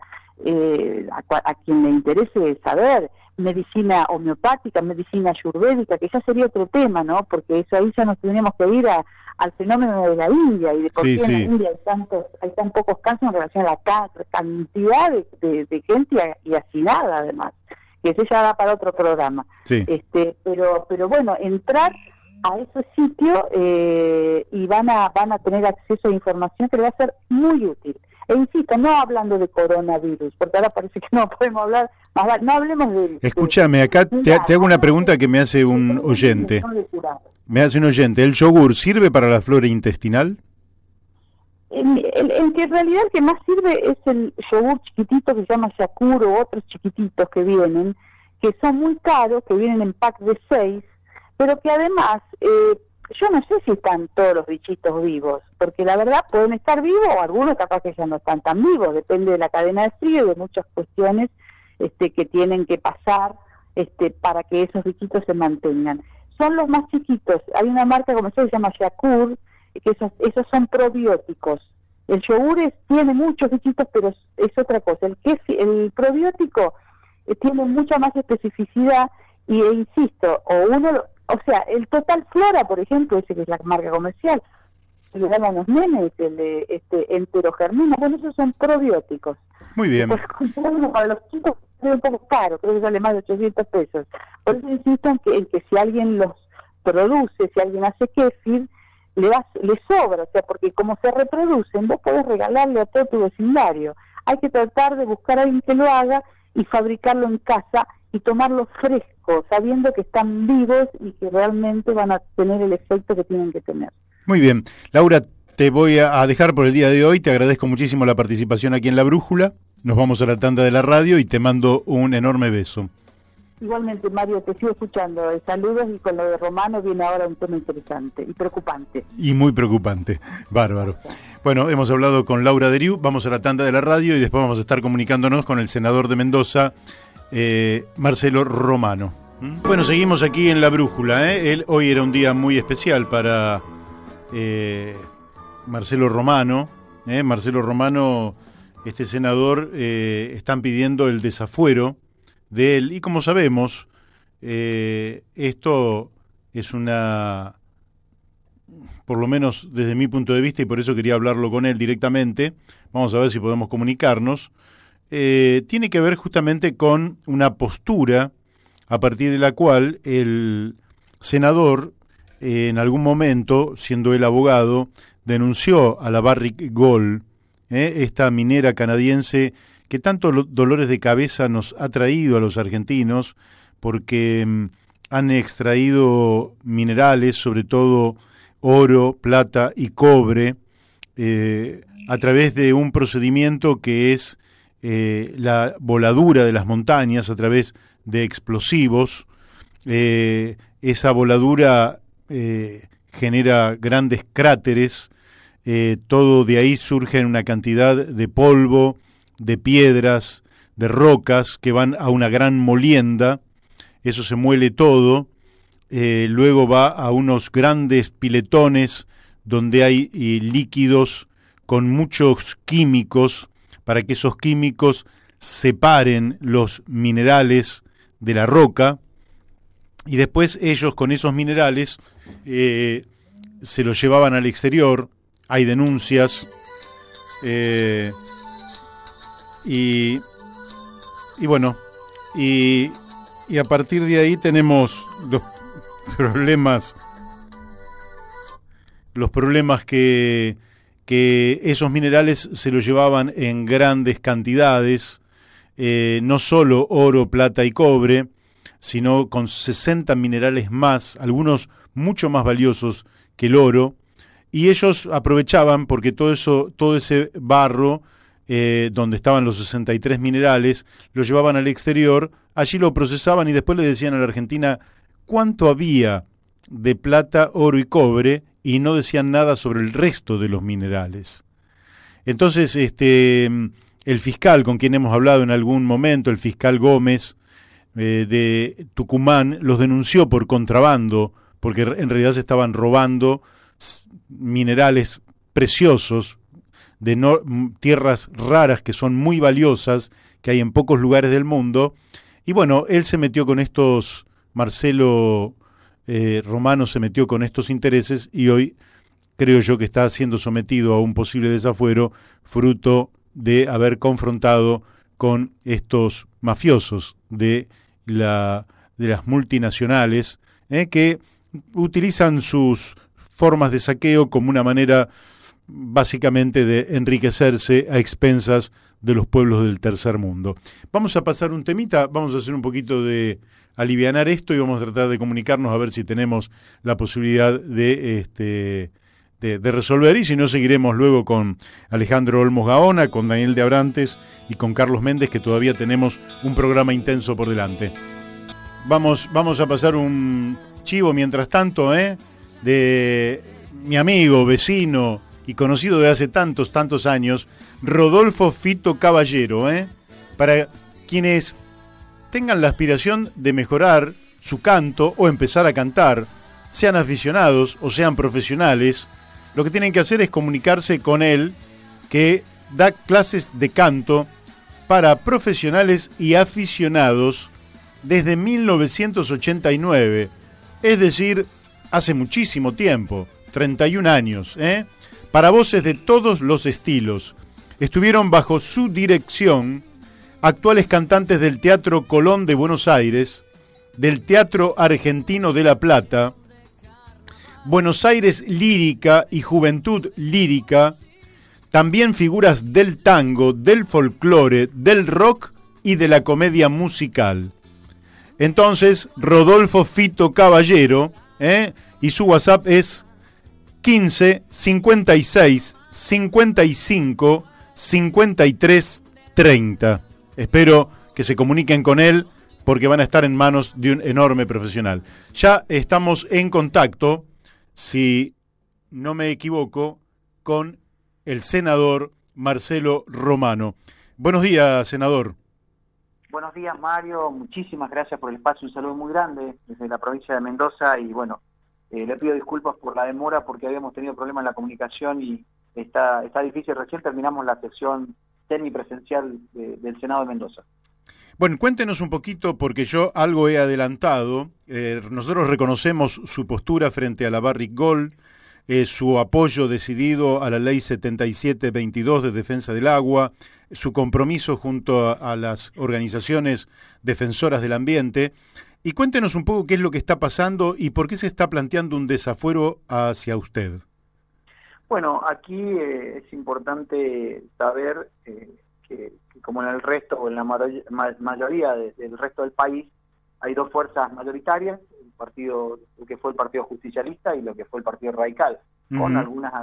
a quien le interese saber, medicina homeopática, medicina ayurvédica, que ya sería otro tema, ¿no? Porque eso ahí ya nos tenemos que ir al fenómeno de la India, y de por qué en la India hay tan pocos casos en relación a la cantidad de gente y hacinada, además, que eso ya da para otro programa. Sí. Pero bueno, entrar a ese sitio y van a tener acceso a información que les va a ser muy útil. E insisto, no hablando de coronavirus, porque ahora parece que no podemos hablar, no hablemos de... Escúchame, acá te hago una pregunta que me hace un oyente. ¿El yogur sirve para la flora intestinal? El que en realidad el que más sirve es el yogur chiquitito que se llama Yakur, o otros chiquititos que vienen, que son muy caros, que vienen en pack de 6, pero que además... yo no sé si están todos los bichitos vivos, porque la verdad pueden estar vivos o algunos capaz que ya no están tan vivos, depende de la cadena de frío y de muchas cuestiones que tienen que pasar para que esos bichitos se mantengan. Son los más chiquitos, hay una marca comercial que se llama Yakur, que esos son probióticos. El yogur tiene muchos bichitos, pero es otra cosa. El probiótico tiene mucha más especificidad y insisto, o sea, el Total Flora, por ejemplo, ese que es la marca comercial, le dan a los nenes, enterogermina, bueno, esos son probióticos. Muy bien. Pues comprar uno para los chicos es un poco caro, creo que sale más de 800 pesos. Por eso insisto en que si alguien los produce, si alguien hace kéfir, le sobra, o sea, porque como se reproducen, vos podés regalarle a todo tu vecindario. Hay que tratar de buscar a alguien que lo haga y fabricarlo en casa y tomarlo fresco, sabiendo que están vivos y que realmente van a tener el efecto que tienen que tener. Muy bien. Laura, te voy a dejar por el día de hoy. Te agradezco muchísimo la participación aquí en La Brújula. Nos vamos a la tanda de la radio y te mando un enorme beso. Igualmente, Mario, te sigo escuchando. Saludos, y con lo de Romano viene ahora un tema interesante y preocupante. Y muy preocupante. Bárbaro. Bueno, hemos hablado con Laura Deriu. Vamos a la tanda de la radio y después vamos a estar comunicándonos con el senador de Mendoza, Marcelo Romano. Bueno, seguimos aquí en La Brújula. Hoy era un día muy especial para Marcelo Romano. Marcelo Romano, este senador, están pidiendo el desafuero de él. Y como sabemos, esto es por lo menos desde mi punto de vista, y por eso quería hablarlo con él directamente, vamos a ver si podemos comunicarnos, tiene que ver justamente con una postura a partir de la cual el senador, en algún momento, siendo él abogado, denunció a la Barrick Gold, esta minera canadiense que tantos dolores de cabeza nos ha traído a los argentinos, porque han extraído minerales, sobre todo oro, plata y cobre, a través de un procedimiento que es la voladura de las montañas a través de explosivos. Esa voladura genera grandes cráteres, todo de ahí surge una cantidad de polvo, de piedras, de rocas que van a una gran molienda, eso se muele todo, luego va a unos grandes piletones donde hay líquidos con muchos químicos para que esos químicos separen los minerales de la roca. y después ellos con esos minerales se los llevaban al exterior. Hay denuncias, y bueno, y a partir de ahí tenemos los problemas que esos minerales se los llevaban en grandes cantidades, no solo oro, plata y cobre, sino con 60 minerales más, algunos mucho más valiosos que el oro, y ellos aprovechaban porque todo ese barro donde estaban los 63 minerales, lo llevaban al exterior, allí lo procesaban y después le decían a la Argentina cuánto había de plata, oro y cobre, y no decían nada sobre el resto de los minerales. Entonces, el fiscal con quien hemos hablado en algún momento, el fiscal Gómez de Tucumán, los denunció por contrabando, porque en realidad se estaban robando minerales preciosos de tierras raras que son muy valiosas, que hay en pocos lugares del mundo. Y bueno, él se metió con estos, Marcelo Romano se metió con estos intereses, y hoy creo yo que está siendo sometido a un posible desafuero fruto de haber confrontado con estos mafiosos de las multinacionales, que utilizan sus formas de saqueo como una manera básicamente de enriquecerse a expensas de los pueblos del tercer mundo. Vamos a pasar un temita, vamos a hacer un poquito de alivianar esto y vamos a tratar de comunicarnos a ver si tenemos la posibilidad de resolver, y si no seguiremos luego con Alejandro Olmos Gaona, con Daniel de Abrantes y con Carlos Méndez, que todavía tenemos un programa intenso por delante. Vamos a pasar un chivo mientras tanto, de mi amigo, vecino y conocido de hace tantos años, Rodolfo Fito Caballero, para quienes tengan la aspiración de mejorar su canto o empezar a cantar, sean aficionados o sean profesionales, lo que tienen que hacer es comunicarse con él, que da clases de canto para profesionales y aficionados desde 1989, es decir, hace muchísimo tiempo, 31 años, para voces de todos los estilos. Estuvieron bajo su dirección actuales cantantes del Teatro Colón de Buenos Aires, del Teatro Argentino de La Plata, Buenos Aires Lírica y Juventud Lírica, también figuras del tango, del folclore, del rock y de la comedia musical. Entonces, Rodolfo Fito Caballero, y su WhatsApp es 15 56 55 53 30. Espero que se comuniquen con él porque van a estar en manos de un enorme profesional. Ya estamos en contacto, si no me equivoco, con el senador Marcelo Romano. Buenos días, senador. Buenos días, Mario. Muchísimas gracias por el espacio. Un saludo muy grande desde la provincia de Mendoza. Y bueno, le pido disculpas por la demora porque habíamos tenido problemas en la comunicación y está difícil. Recién terminamos la sesión semipresencial del Senado de Mendoza. Bueno, cuéntenos un poquito, porque yo algo he adelantado. Nosotros reconocemos su postura frente a la Barrick Gold, su apoyo decidido a la Ley 7722 de defensa del agua, su compromiso junto a las organizaciones defensoras del ambiente. Y cuéntenos un poco qué es lo que está pasando y por qué se está planteando un desafuero hacia usted. Bueno, aquí es importante saber que como en el resto o en la mayoría del resto del país hay dos fuerzas mayoritarias, lo que fue el Partido Justicialista y lo que fue el Partido Radical, con algunas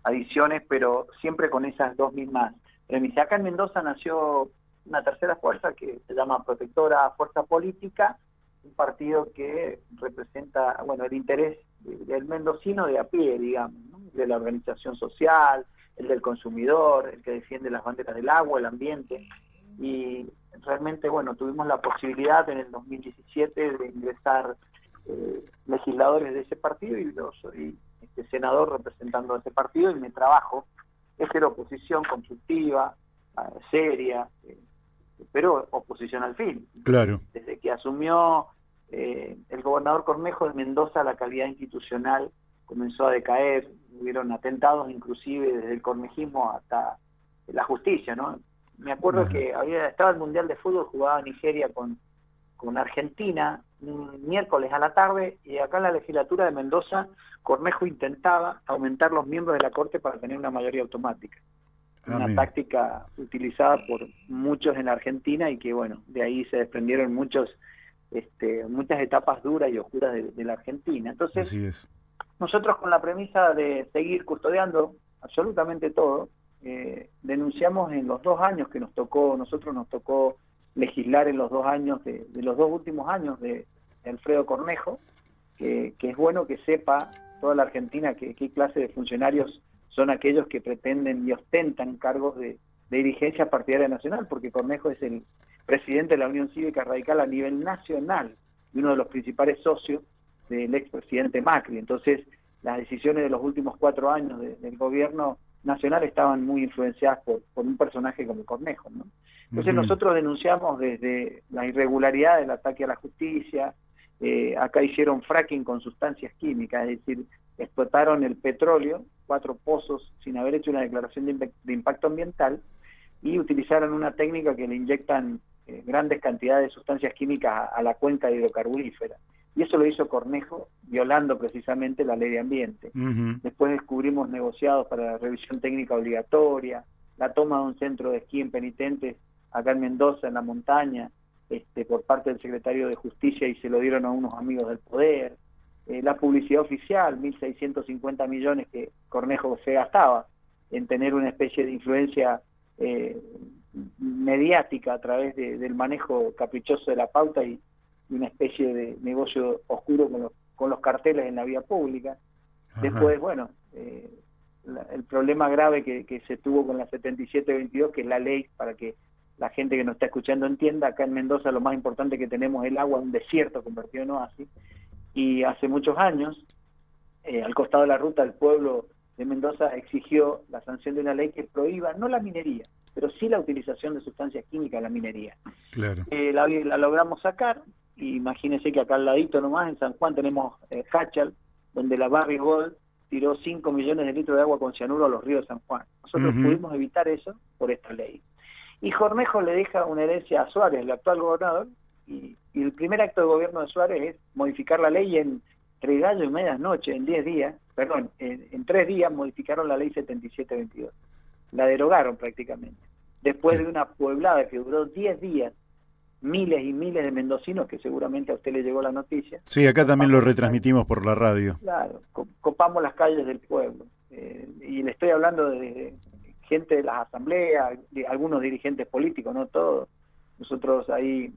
adiciones, pero siempre con esas dos mismas premisas. Acá en Mendoza nació una tercera fuerza que se llama Protectora Fuerza Política, un partido que representa, bueno, el interés del mendocino de a pie, digamos, ¿no? De la organización social, el del consumidor, el que defiende las banderas del agua, el ambiente. Y realmente, bueno, tuvimos la posibilidad en el 2017 de ingresar legisladores de ese partido, y yo soy senador representando a ese partido, y mi trabajo es ser oposición constructiva, seria, pero oposición al fin. Claro. Desde que asumió el gobernador Cornejo de Mendoza, la calidad institucional comenzó a decaer, hubieron atentados inclusive desde el cornejismo hasta la justicia, ¿no? Me acuerdo que estaba el Mundial de Fútbol, jugaba Nigeria con Argentina, un miércoles a la tarde, y acá en la legislatura de Mendoza, Cornejo intentaba aumentar los miembros de la Corte para tener una mayoría automática. Una táctica utilizada por muchos en la Argentina y que, bueno, de ahí se desprendieron muchas etapas duras y oscuras de la Argentina. Entonces, así es. Nosotros con la premisa de seguir custodiando absolutamente todo, denunciamos en los 2 años que nos tocó legislar en los 2 años de los 2 últimos años de Alfredo Cornejo, que es bueno que sepa toda la Argentina qué clase de funcionarios son aquellos que pretenden y ostentan cargos de dirigencia partidaria nacional, porque Cornejo es el presidente de la Unión Cívica Radical a nivel nacional y uno de los principales socios del expresidente Macri. Entonces, las decisiones de los últimos 4 años del gobierno nacional estaban muy influenciadas por un personaje como Cornejo, ¿no? Entonces nosotros denunciamos desde la irregularidad del ataque a la justicia. Acá hicieron fracking con sustancias químicas, es decir, explotaron el petróleo, 4 pozos sin haber hecho una declaración de impacto ambiental, y utilizaron una técnica que le inyectan grandes cantidades de sustancias químicas a la cuenca hidrocarburífera. Y eso lo hizo Cornejo, violando precisamente la ley de ambiente. Después descubrimos negociados para la revisión técnica obligatoria, la toma de un centro de esquí en Penitentes, acá en Mendoza, en la montaña, por parte del secretario de Justicia, y se lo dieron a unos amigos del poder. La publicidad oficial, 1.650 millones que Cornejo se gastaba en tener una especie de influencia mediática a través del manejo caprichoso de la pauta y una especie de negocio oscuro con los carteles en la vía pública. Ajá. Después, bueno, el problema grave que se tuvo con la 7722, que es la ley, para que la gente que nos está escuchando entienda, acá en Mendoza lo más importante que tenemos es el agua, un desierto convertido en oasis, y hace muchos años, al costado de la ruta, el pueblo de Mendoza exigió la sanción de una ley que prohíba, no la minería, pero sí la utilización de sustancias químicas en la minería. Claro. La logramos sacar. Imagínense que acá al ladito nomás, en San Juan, tenemos Hachal, donde la Barrick Gold tiró 5 millones de litros de agua con cianuro a los ríos de San Juan. Nosotros pudimos evitar eso por esta ley. Y Cornejo le deja una herencia a Suárez, el actual gobernador, y el primer acto de gobierno de Suárez es modificar la ley entre gallo y medianoche, en 10 días, perdón, en 3 días modificaron la ley 7722. La derogaron prácticamente. Después de una pueblada que duró 10 días, miles y miles de mendocinos, que seguramente a usted le llegó la noticia. Sí, acá también lo retransmitimos por la radio. Claro, copamos las calles del pueblo. Y le estoy hablando de gente de las asambleas, de algunos dirigentes políticos, no todos. Nosotros ahí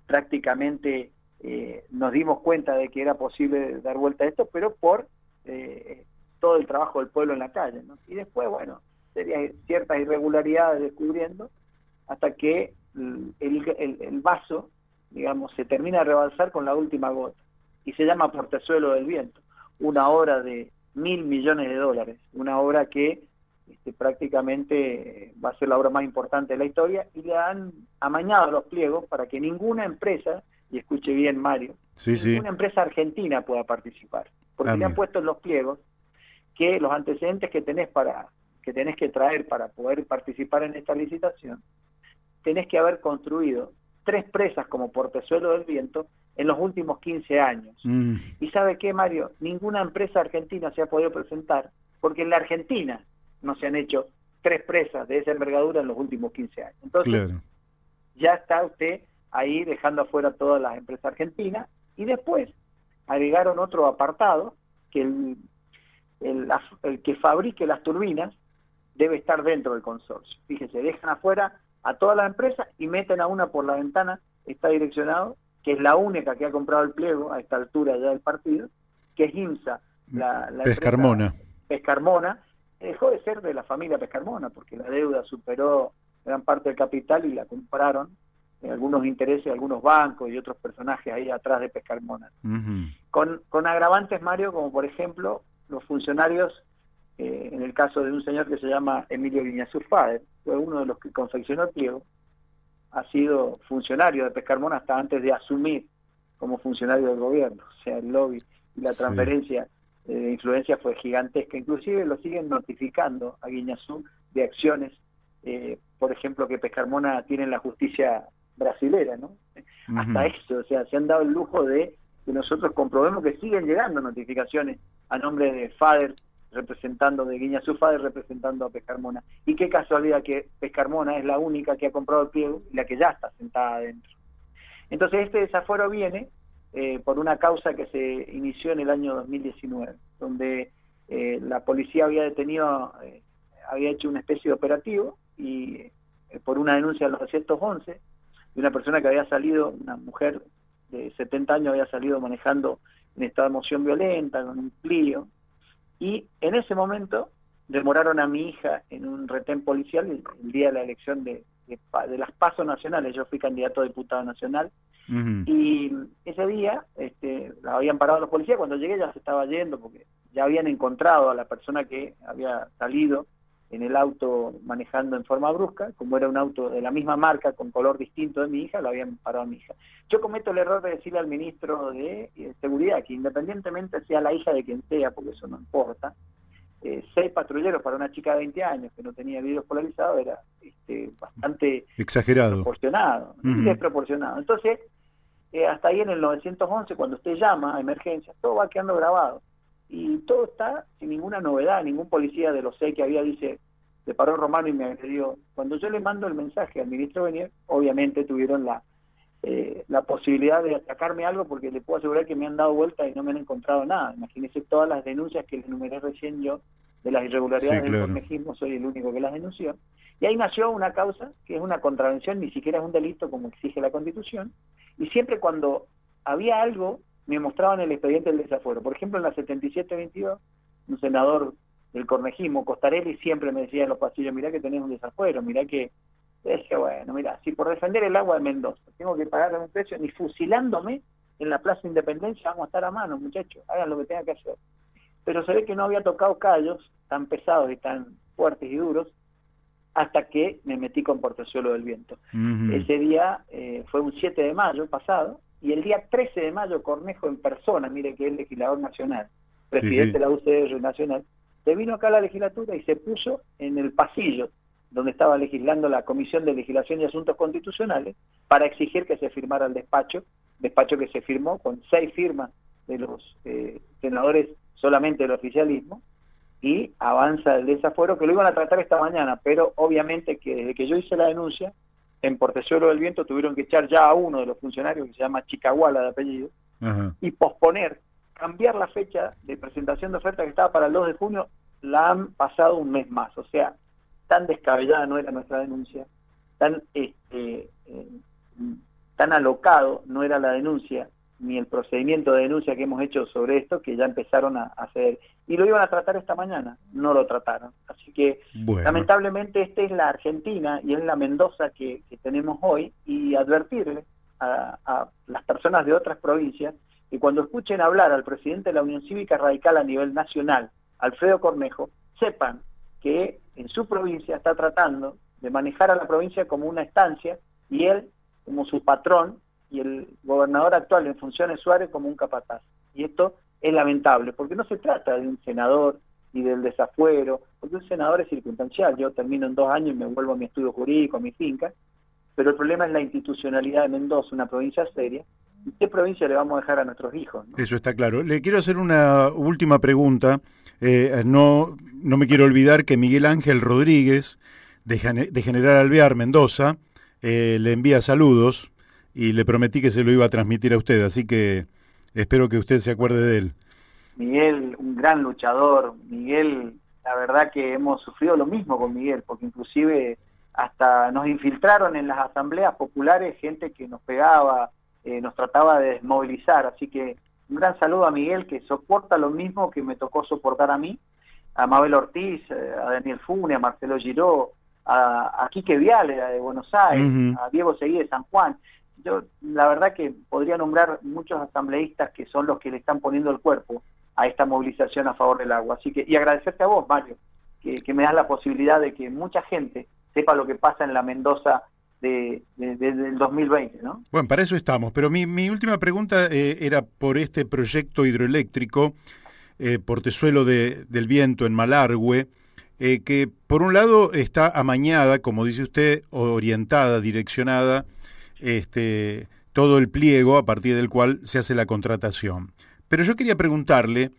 prácticamente nos dimos cuenta de que era posible dar vuelta a esto, pero por todo el trabajo del pueblo en la calle, ¿no? Y después, bueno, serían ciertas irregularidades descubriendo, hasta que el vaso, digamos, se termina de rebalsar con la última gota, y se llama Portezuelo del Viento, una obra de $1.000 millones, una obra que prácticamente va a ser la obra más importante de la historia, y le han amañado los pliegos para que ninguna empresa, y escuche bien Mario, ninguna empresa argentina pueda participar, porque le han puesto en los pliegos que los antecedentes que tenés que traer para poder participar en esta licitación, tenés que haber construido 3 presas como Portezuelo del Viento en los últimos 15 años. ¿Y sabe qué, Mario? Ninguna empresa argentina se ha podido presentar, porque en la Argentina no se han hecho 3 presas de esa envergadura en los últimos 15 años. Entonces, ya está usted ahí dejando afuera todas las empresas argentinas, y después agregaron otro apartado, que el que fabrique las turbinas debe estar dentro del consorcio. Fíjese, dejan afuera a todas las empresas y meten a una por la ventana. Está direccionado, que es la única que ha comprado el pliego a esta altura ya del partido, que es IMSA, la Pescarmona. Pescarmona. Dejó de ser de la familia Pescarmona porque la deuda superó gran parte del capital y la compraron algunos intereses, algunos bancos y otros personajes ahí atrás de Pescarmona. Con agravantes, Mario, como por ejemplo los funcionarios, en el caso de un señor que se llama Emilio Guiñazú Fader, fue uno de los que confeccionó el pliego, ha sido funcionario de Pescarmona hasta antes de asumir como funcionario del gobierno. O sea, el lobby y la transferencia de influencia fue gigantesca. Inclusive lo siguen notificando a Guiñazú de acciones, por ejemplo, que Pescarmona tiene en la justicia brasilera, ¿no? Hasta eso, o sea, se han dado el lujo de que nosotros comprobemos que siguen llegando notificaciones a nombre de Fader, representando de Guiñazú Fader, representando a Pescarmona. Y qué casualidad que Pescarmona es la única que ha comprado el pliego y la que ya está sentada adentro. Entonces este desafuero viene por una causa que se inició en el año 2019, donde la policía había detenido, había hecho una especie de operativo y por una denuncia de los 211 de una persona que había salido, una mujer de 70 años había salido manejando en estado de emoción violenta, con un Clio, y en ese momento demoraron a mi hija en un retén policial el día de la elección de las PASO nacionales. Yo fui candidato a diputado nacional, y ese día la habían parado los policías. Cuando llegué ya se estaba yendo, porque ya habían encontrado a la persona que había salido en el auto manejando en forma brusca. Como era un auto de la misma marca con color distinto de mi hija, lo habían parado a mi hija. Yo cometo el error de decirle al ministro de Seguridad que independientemente sea la hija de quien sea, porque eso no importa, 6 patrulleros para una chica de 20 años que no tenía vidrios polarizados era bastante exagerado, desproporcionado. Entonces, hasta ahí en el 911, cuando usted llama a emergencias, todo va quedando grabado y todo está sin ninguna novedad. Ningún policía de los 6 que había dice, se paró Romano y me agredió. Cuando yo le mando el mensaje al ministro Benier, obviamente tuvieron la posibilidad de atacarme algo, porque le puedo asegurar que me han dado vuelta y no me han encontrado nada. Imagínese todas las denuncias que le enumeré recién yo de las irregularidades del cornejismo, soy el único que las denunció. Y ahí nació una causa que es una contravención, ni siquiera es un delito como exige la Constitución, y siempre cuando había algo me mostraban el expediente del desafuero. Por ejemplo, en la 7722, un senador del cornejismo, Costarelli, siempre me decía en los pasillos, mirá que tenés un desafuero, mirá que... Decía, bueno, mira, si por defender el agua de Mendoza tengo que pagarle un precio, ni fusilándome en la Plaza Independencia vamos a estar a mano, muchachos, hagan lo que tengan que hacer. Pero se ve que no había tocado callos tan pesados y tan fuertes y duros hasta que me metí con Portezuelo del Viento. Ese día fue un 7 de mayo pasado, y el día 13 de mayo Cornejo en persona, mire que es legislador nacional, presidente de la UCR nacional, se vino acá a la legislatura y se puso en el pasillo donde estaba legislando la Comisión de Legislación y Asuntos Constitucionales, para exigir que se firmara el despacho que se firmó con 6 firmas de los senadores solamente del oficialismo, y avanza el desafuero, que lo iban a tratar esta mañana, pero obviamente que desde que yo hice la denuncia, en Portezuelo del Viento tuvieron que echar ya a uno de los funcionarios, que se llama Chicahuala de apellido, y posponer, cambiar la fecha de presentación de oferta que estaba para el 2 de junio, la han pasado un mes más. O sea, tan descabellada no era nuestra denuncia, tan alocado no era la denuncia, ni el procedimiento de denuncia que hemos hecho sobre esto, que ya empezaron a hacer. Y lo iban a tratar esta mañana, no lo trataron. Así que, lamentablemente, esta es la Argentina y es la Mendoza que tenemos hoy, y advertirle a las personas de otras provincias que cuando escuchen hablar al presidente de la Unión Cívica Radical a nivel nacional, Alfredo Cornejo, sepan que en su provincia está tratando de manejar a la provincia como una estancia, y él como su patrón, y el gobernador actual en funciones, Suárez, como un capataz. Y esto es lamentable, porque no se trata de un senador ni del desafuero, porque un senador es circunstancial. Yo termino en 2 años y me vuelvo a mi estudio jurídico, a mi finca, pero el problema es la institucionalidad de Mendoza, una provincia seria. ¿Y qué provincia le vamos a dejar a nuestros hijos, ¿no? Eso está claro. Le quiero hacer una última pregunta. No me quiero olvidar que Miguel Ángel Rodríguez, de General Alvear, Mendoza, le envía saludos, y le prometí que se lo iba a transmitir a usted, así que espero que usted se acuerde de él. Miguel, un gran luchador. Miguel, la verdad que hemos sufrido lo mismo con Miguel, porque inclusive hasta nos infiltraron en las asambleas populares gente que nos pegaba, nos trataba de desmovilizar. Así que un gran saludo a Miguel, que soporta lo mismo que me tocó soportar a mí, a Mabel Ortiz, a Daniel Fune, a Marcelo Giró, a Quique Viale de Buenos Aires, a Diego Seguí de San Juan. Yo la verdad que podría nombrar muchos asambleístas que son los que le están poniendo el cuerpo a esta movilización a favor del agua. Así que, y agradecerte a vos, Mario, que me das la posibilidad de que mucha gente sepa lo que pasa en la Mendoza del 2020, ¿no? Bueno, para eso estamos, pero mi última pregunta era por este proyecto hidroeléctrico, Portezuelo del Viento en Malargüe, que por un lado está amañada, como dice usted, orientada, direccionada, todo el pliego a partir del cual se hace la contratación. Pero yo quería preguntarle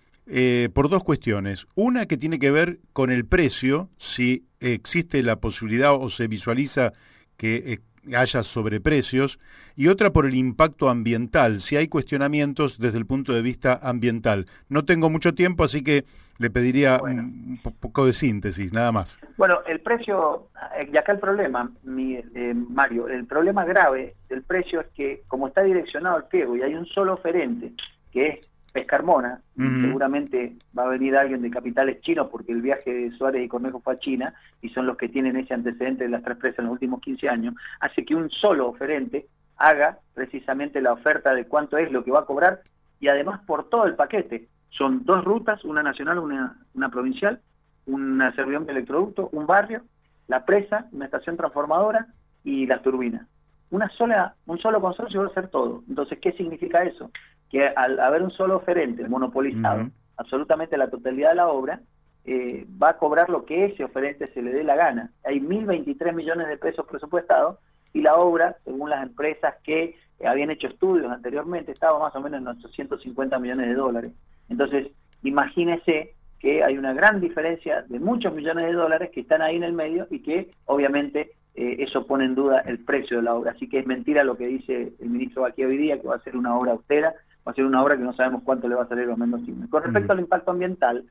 por dos cuestiones. Una que tiene que ver con el precio, si existe la posibilidad o se visualiza que haya sobreprecios, y otra por el impacto ambiental, si hay cuestionamientos desde el punto de vista ambiental. No tengo mucho tiempo, así que le pediría un poco de síntesis, nada más. Bueno, el precio, y acá el problema, Mario, el problema grave del precio es que como está direccionado el pliego y hay un solo oferente, que es Pescarmona, seguramente va a venir alguien de capitales chinos porque el viaje de Suárez y Cornejo fue a China y son los que tienen ese antecedente de las tres presas en los últimos 15 años, hace que un solo oferente haga precisamente la oferta de cuánto es lo que va a cobrar y además por todo el paquete. Son dos rutas, una nacional, una provincial, una servidón de electroducto, un barrio, la presa, una estación transformadora y las turbinas. Un solo consorcio va a hacer todo. Entonces, ¿qué significa eso? Que al haber un solo oferente monopolizado, absolutamente la totalidad de la obra, va a cobrar lo que ese oferente se le dé la gana. Hay 1.023 millones de pesos presupuestados y la obra, según las empresas que habían hecho estudios anteriormente, estaba más o menos en 850 millones de dólares. Entonces, imagínese que hay una gran diferencia de muchos millones de dólares que están ahí en el medio y que obviamente eso pone en duda el precio de la obra. Así que es mentira lo que dice el ministro Baquia hoy día, que va a ser una obra austera, va a ser una obra que no sabemos cuánto le va a salir a los mendocinos. Con respecto al impacto ambiental,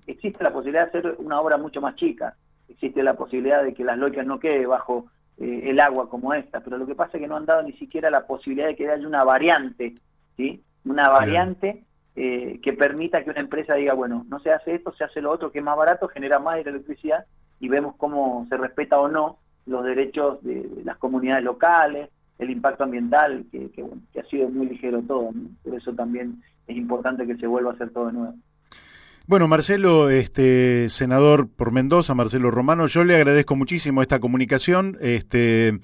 existe la posibilidad de hacer una obra mucho más chica, existe la posibilidad de que las loicas no quede bajo el agua como esta, pero lo que pasa es que no han dado ni siquiera la posibilidad de que haya una variante, ¿sí? Una variante que permita que una empresa diga, bueno, no se hace esto, se hace lo otro, que es más barato, genera más electricidad, y vemos cómo se respeta o no los derechos de las comunidades locales, el impacto ambiental, que ha sido muy ligero todo, ¿no? Por eso también es importante que se vuelva a hacer todo de nuevo. Bueno, Marcelo, senador por Mendoza, Marcelo Romano, yo le agradezco muchísimo esta comunicación. El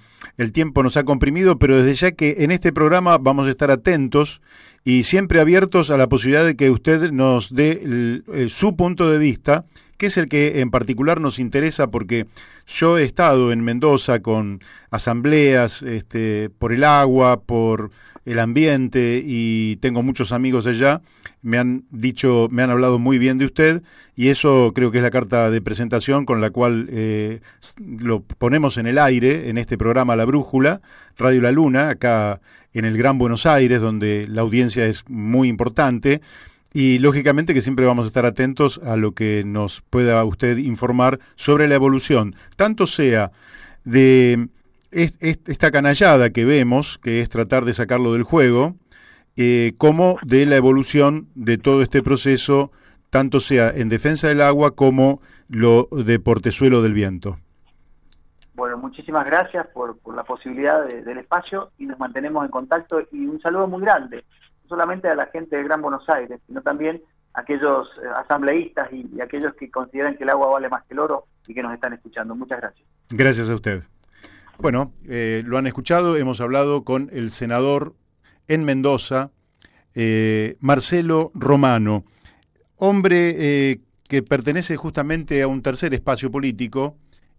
tiempo nos ha comprimido, pero desde ya que en este programa vamos a estar atentos y siempre abiertos a la posibilidad de que usted nos dé su punto de vista, que es el que en particular nos interesa, porque yo he estado en Mendoza con asambleas por el agua, por el ambiente, y tengo muchos amigos allá. Me han hablado muy bien de usted, y eso creo que es la carta de presentación con la cual lo ponemos en el aire en este programa La Brújula, Radio La Luna, acá en el Gran Buenos Aires, donde la audiencia es muy importante. Y lógicamente que siempre vamos a estar atentos a lo que nos pueda usted informar sobre la evolución, tanto sea de esta canallada que vemos, que es tratar de sacarlo del juego, como de la evolución de todo este proceso, tanto sea en defensa del agua como lo de Portezuelo del Viento. Bueno, muchísimas gracias por la posibilidad del espacio y nos mantenemos en contacto, y un saludo muy grande, no solamente a la gente del Gran Buenos Aires, sino también a aquellos asambleístas y aquellos que consideran que el agua vale más que el oro y que nos están escuchando. Muchas gracias. Gracias a usted. Bueno, lo han escuchado, hemos hablado con el senador en Mendoza, Marcelo Romano, hombre que pertenece justamente a un tercer espacio político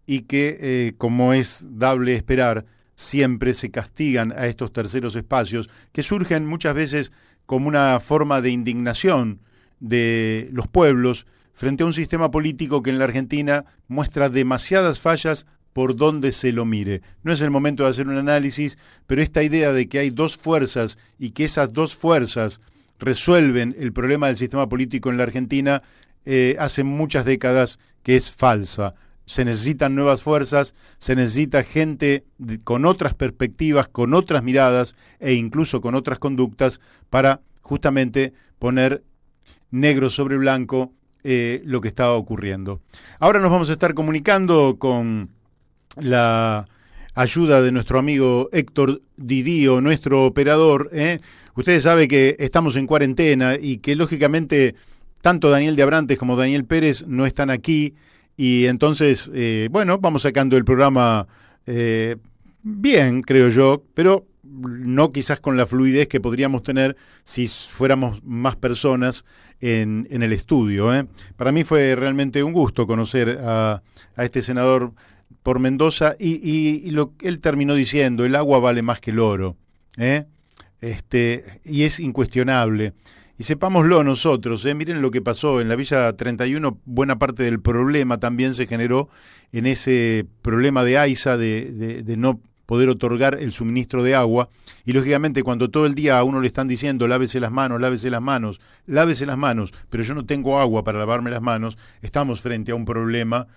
y que, como es dable esperar, siempre se castigan a estos terceros espacios que surgen muchas veces como una forma de indignación de los pueblos frente a un sistema político que en la Argentina muestra demasiadas fallas por donde se lo mire. No es el momento de hacer un análisis, pero esta idea de que hay dos fuerzas y que esas dos fuerzas resuelven el problema del sistema político en la Argentina hace muchas décadas que es falsa. Se necesitan nuevas fuerzas, se necesita gente con otras perspectivas, con otras miradas e incluso con otras conductas para justamente poner negro sobre blanco lo que estaba ocurriendo. Ahora nos vamos a estar comunicando con la ayuda de nuestro amigo Héctor Didío, nuestro operador. Ustedes saben que estamos en cuarentena y que lógicamente tanto Daniel de Abrantes como Daniel Pérez no están aquí, y entonces, vamos sacando el programa bien, creo yo, pero no quizás con la fluidez que podríamos tener si fuéramos más personas en el estudio. Para mí fue realmente un gusto conocer a este senador por Mendoza y lo que él terminó diciendo: el agua vale más que el oro, y es incuestionable. Y sepámoslo nosotros, miren lo que pasó en la Villa 31, buena parte del problema también se generó en ese problema de AISA de no poder otorgar el suministro de agua, y lógicamente cuando todo el día a uno le están diciendo lávese las manos, pero yo no tengo agua para lavarme las manos, estamos frente a un problema,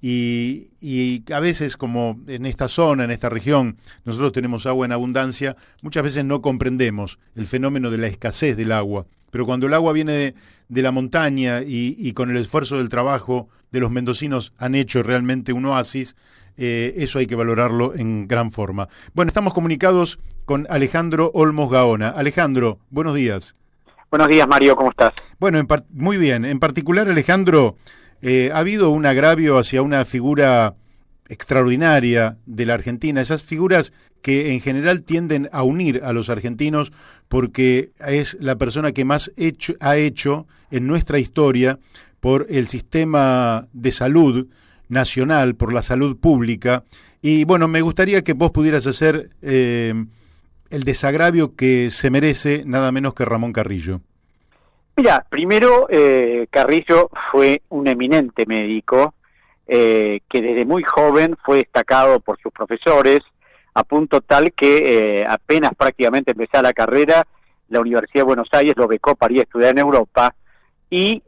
y a veces, como en esta zona, en esta región, nosotros tenemos agua en abundancia, muchas veces no comprendemos el fenómeno de la escasez del agua, pero cuando el agua viene de la montaña y con el esfuerzo del trabajo de los mendocinos han hecho realmente un oasis, eso hay que valorarlo en gran forma. Bueno, estamos comunicados con Alejandro Olmos Gaona. Alejandro, buenos días. Buenos días, Mario, ¿cómo estás? Bueno, muy bien. En particular, Alejandro, ha habido un agravio hacia una figura extraordinaria de la Argentina, esas figuras que en general tienden a unir a los argentinos porque es la persona que más ha hecho en nuestra historia por el sistema de salud nacional, por la salud pública. Y bueno, me gustaría que vos pudieras hacer el desagravio que se merece nada menos que Ramón Carrillo. Mira, primero, Carrillo fue un eminente médico que desde muy joven fue destacado por sus profesores, a punto tal que apenas prácticamente empezó la carrera, la Universidad de Buenos Aires lo becó para ir a estudiar en Europa. Y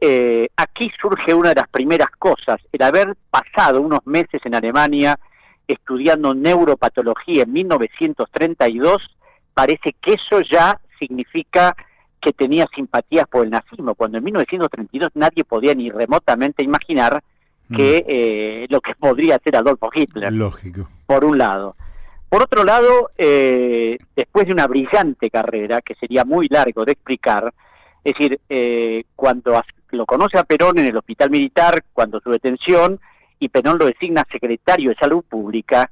aquí surge una de las primeras cosas, el haber pasado unos meses en Alemania estudiando neuropatología en 1932, parece que eso ya significa que tenía simpatías por el nazismo, cuando en 1932 nadie podía ni remotamente imaginar que lo que podría hacer Adolfo Hitler. Lógico. Por un lado. Por otro lado, después de una brillante carrera, que sería muy largo de explicar, es decir, cuando lo conoce a Perón en el hospital militar, cuando su detención, y Perón lo designa secretario de Salud Pública,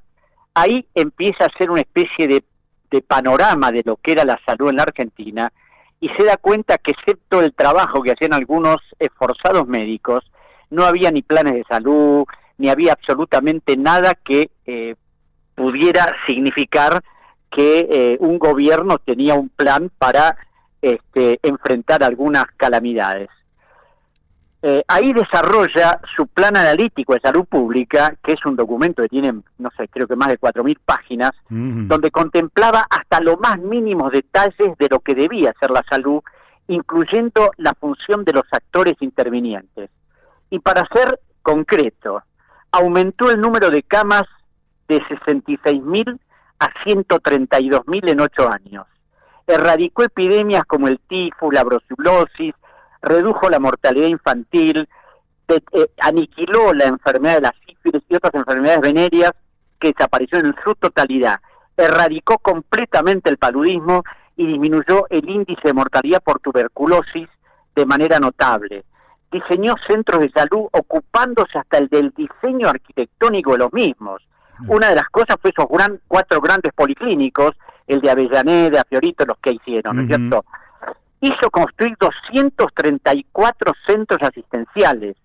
ahí empieza a hacer una especie de panorama de lo que era la salud en la Argentina, y se da cuenta que excepto el trabajo que hacían algunos esforzados médicos, no había ni planes de salud, ni había absolutamente nada que pudiera significar que un gobierno tenía un plan para enfrentar algunas calamidades. Ahí desarrolla su plan analítico de salud pública, que es un documento que tiene, no sé, creo que más de 4.000 páginas, donde contemplaba hasta los más mínimos detalles de lo que debía ser la salud, incluyendo la función de los actores intervinientes. Y para ser concreto, aumentó el número de camas de 66.000 a 132.000 en 8 años. Erradicó epidemias como el tifus, la brucelosis, redujo la mortalidad infantil, aniquiló la enfermedad de la sífilis y otras enfermedades venéreas que desaparecieron en su totalidad, erradicó completamente el paludismo y disminuyó el índice de mortalidad por tuberculosis de manera notable. Diseñó centros de salud ocupándose hasta el del diseño arquitectónico de los mismos. Una de las cosas fue esos 4 grandes policlínicos, el de Avellaneda, Fiorito, los que hicieron, ¿no es cierto? Hizo construir 234 centros asistenciales,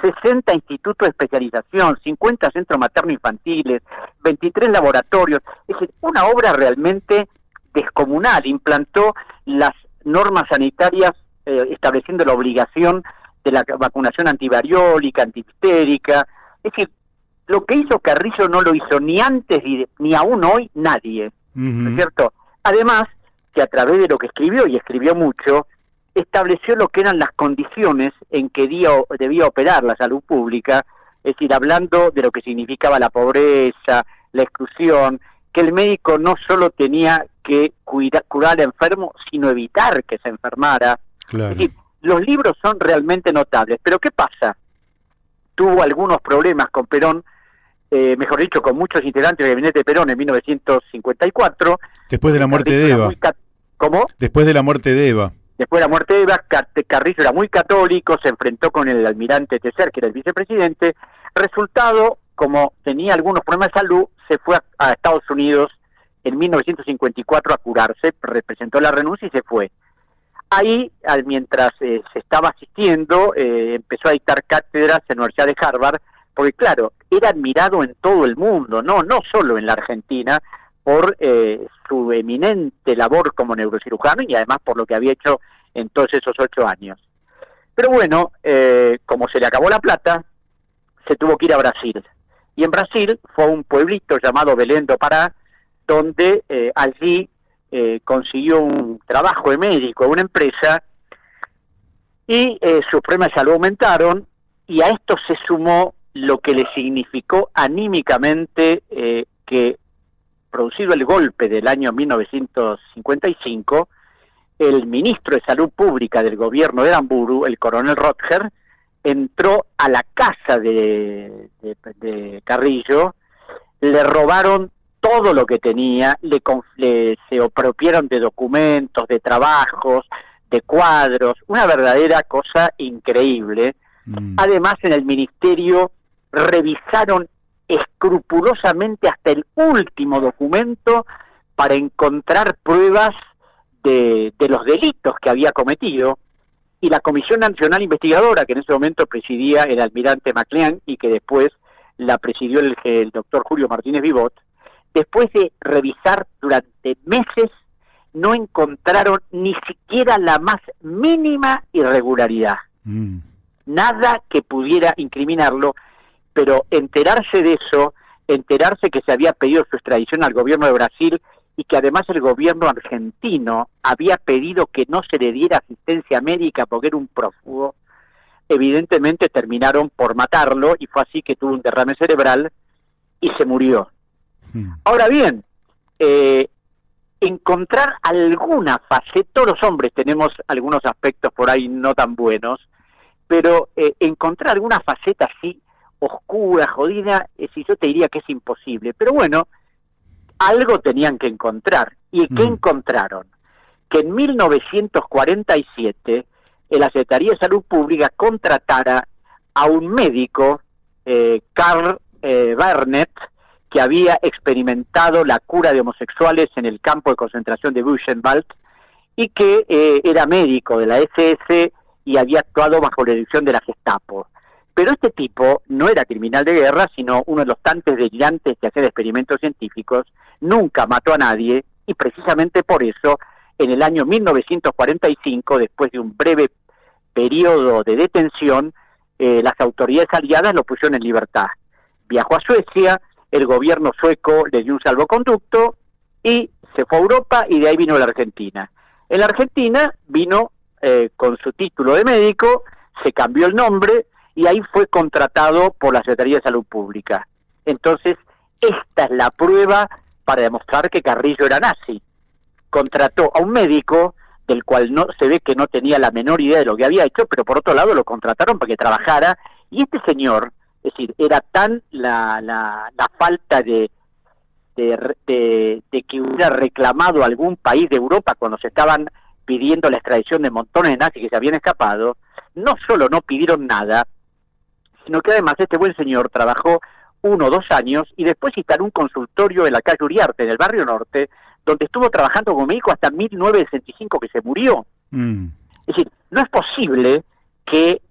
60 institutos de especialización, 50 centros materno-infantiles, 23 laboratorios. Es decir, una obra realmente descomunal. Implantó las normas sanitarias estableciendo la obligación de la vacunación antivariólica, antidifterica. Es decir, lo que hizo Carrillo no lo hizo ni antes ni aún hoy nadie, ¿no es cierto? Además, que a través de lo que escribió, y escribió mucho, estableció lo que eran las condiciones en que debía operar la salud pública, es decir, hablando de lo que significaba la pobreza, la exclusión, que el médico no solo tenía que curar al enfermo, sino evitar que se enfermara. Claro. Es decir, los libros son realmente notables, pero ¿qué pasa? Tuvo algunos problemas con Perón, mejor dicho, con muchos integrantes del gabinete de Perón en 1954. Después de la muerte de Eva. ¿Cómo? Después de la muerte de Eva. Después de la muerte de Eva, Carrillo era muy católico, se enfrentó con el almirante Tecer, que era el vicepresidente. Resultado, como tenía algunos problemas de salud, se fue a Estados Unidos en 1954 a curarse, representó la renuncia y se fue. Ahí, mientras se estaba asistiendo, empezó a dictar cátedras en la Universidad de Harvard, porque claro, era admirado en todo el mundo, no solo en la Argentina, por su eminente labor como neurocirujano y además por lo que había hecho en todos esos 8 años. Pero bueno, como se le acabó la plata, se tuvo que ir a Brasil. Y en Brasil fue a un pueblito llamado Belém do Pará, donde allí consiguió un trabajo de médico en una empresa y sus problemas de salud aumentaron, y a esto se sumó lo que le significó anímicamente que, producido el golpe del año 1955, el ministro de Salud Pública del gobierno de Aramburu, el coronel Rotger, entró a la casa de Carrillo, le robaron todo lo que tenía, se apropiaron de documentos, de trabajos, de cuadros, una verdadera cosa increíble. Además, en el ministerio revisaron escrupulosamente hasta el último documento para encontrar pruebas de los delitos que había cometido, y la Comisión Nacional Investigadora, que en ese momento presidía el almirante Maclean y que después la presidió el doctor Julio Martínez Vivot, después de revisar durante meses, no encontraron ni siquiera la más mínima irregularidad. Nada que pudiera incriminarlo, pero enterarse de eso, enterarse que se había pedido su extradición al gobierno de Brasil y que además el gobierno argentino había pedido que no se le diera asistencia médica porque era un prófugo, evidentemente terminaron por matarlo, y fue así que tuvo un derrame cerebral y se murió. Ahora bien, encontrar alguna faceta, todos los hombres tenemos algunos aspectos por ahí no tan buenos, pero encontrar alguna faceta así oscura, jodida, si yo te diría que es imposible, pero bueno, algo tenían que encontrar. ¿Y qué encontraron? Que en 1947 la Secretaría de Salud Pública contratara a un médico, Karl Barnett, que había experimentado la cura de homosexuales en el campo de concentración de Buchenwald y que era médico de la SS y había actuado bajo la dirección de la Gestapo. Pero este tipo no era criminal de guerra, sino uno de los tantos delirantes que hacía experimentos científicos, nunca mató a nadie, y precisamente por eso, en el año 1945, después de un breve periodo de detención, las autoridades aliadas lo pusieron en libertad. Viajó a Suecia, el gobierno sueco le dio un salvoconducto y se fue a Europa, y de ahí vino a la Argentina. En la Argentina vino con su título de médico, se cambió el nombre, y ahí fue contratado por la Secretaría de Salud Pública. Entonces, esta es la prueba para demostrar que Carrillo era nazi. Contrató a un médico del cual no se ve que no tenía la menor idea de lo que había hecho, pero por otro lado lo contrataron para que trabajara, y este señor, es decir, era tan la falta de que hubiera reclamado algún país de Europa cuando se estaban pidiendo la extradición de montones de nazis que se habían escapado, no solo no pidieron nada, sino que además este buen señor trabajó 1 o 2 años y después instaló un consultorio en la calle Uriarte, en el barrio norte, donde estuvo trabajando como médico hasta 1965, que se murió. Es decir, no es posible que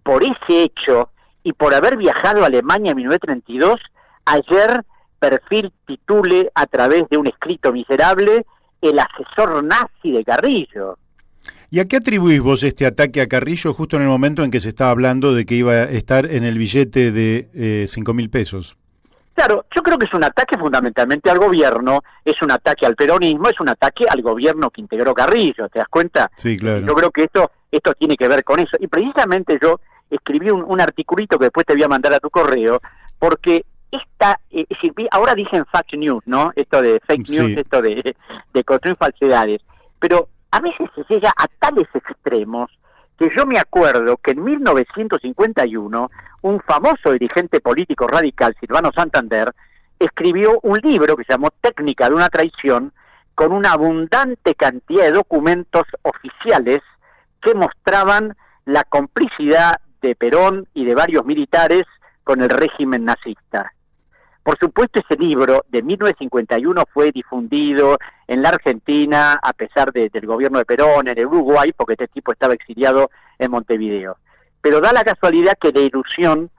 por ese hecho y por haber viajado a Alemania en 1932, ayer Perfil titule a través de un escrito miserable el asesor nazi de Carrillo. ¿Y a qué atribuís vos este ataque a Carrillo justo en el momento en que se estaba hablando de que iba a estar en el billete de 5.000 pesos? Claro, yo creo que es un ataque fundamentalmente al gobierno, es un ataque al peronismo, es un ataque al gobierno que integró Carrillo, ¿te das cuenta? Sí, claro. Yo creo que esto tiene que ver con eso. Y precisamente yo escribí un articulito que después te voy a mandar a tu correo, porque ahora dicen fake news, ¿no? Esto de fake news, sí. Esto de construir falsedades. Pero a veces se llega a tales extremos que yo me acuerdo que en 1951 un famoso dirigente político radical, Silvano Santander, escribió un libro que se llamó Técnica de una traición, con una abundante cantidad de documentos oficiales que mostraban la complicidad de Perón y de varios militares con el régimen nazista. Por supuesto, ese libro de 1951 fue difundido en la Argentina a pesar del gobierno de Perón, en el Uruguay, porque este tipo estaba exiliado en Montevideo. Pero da la casualidad que la ilusión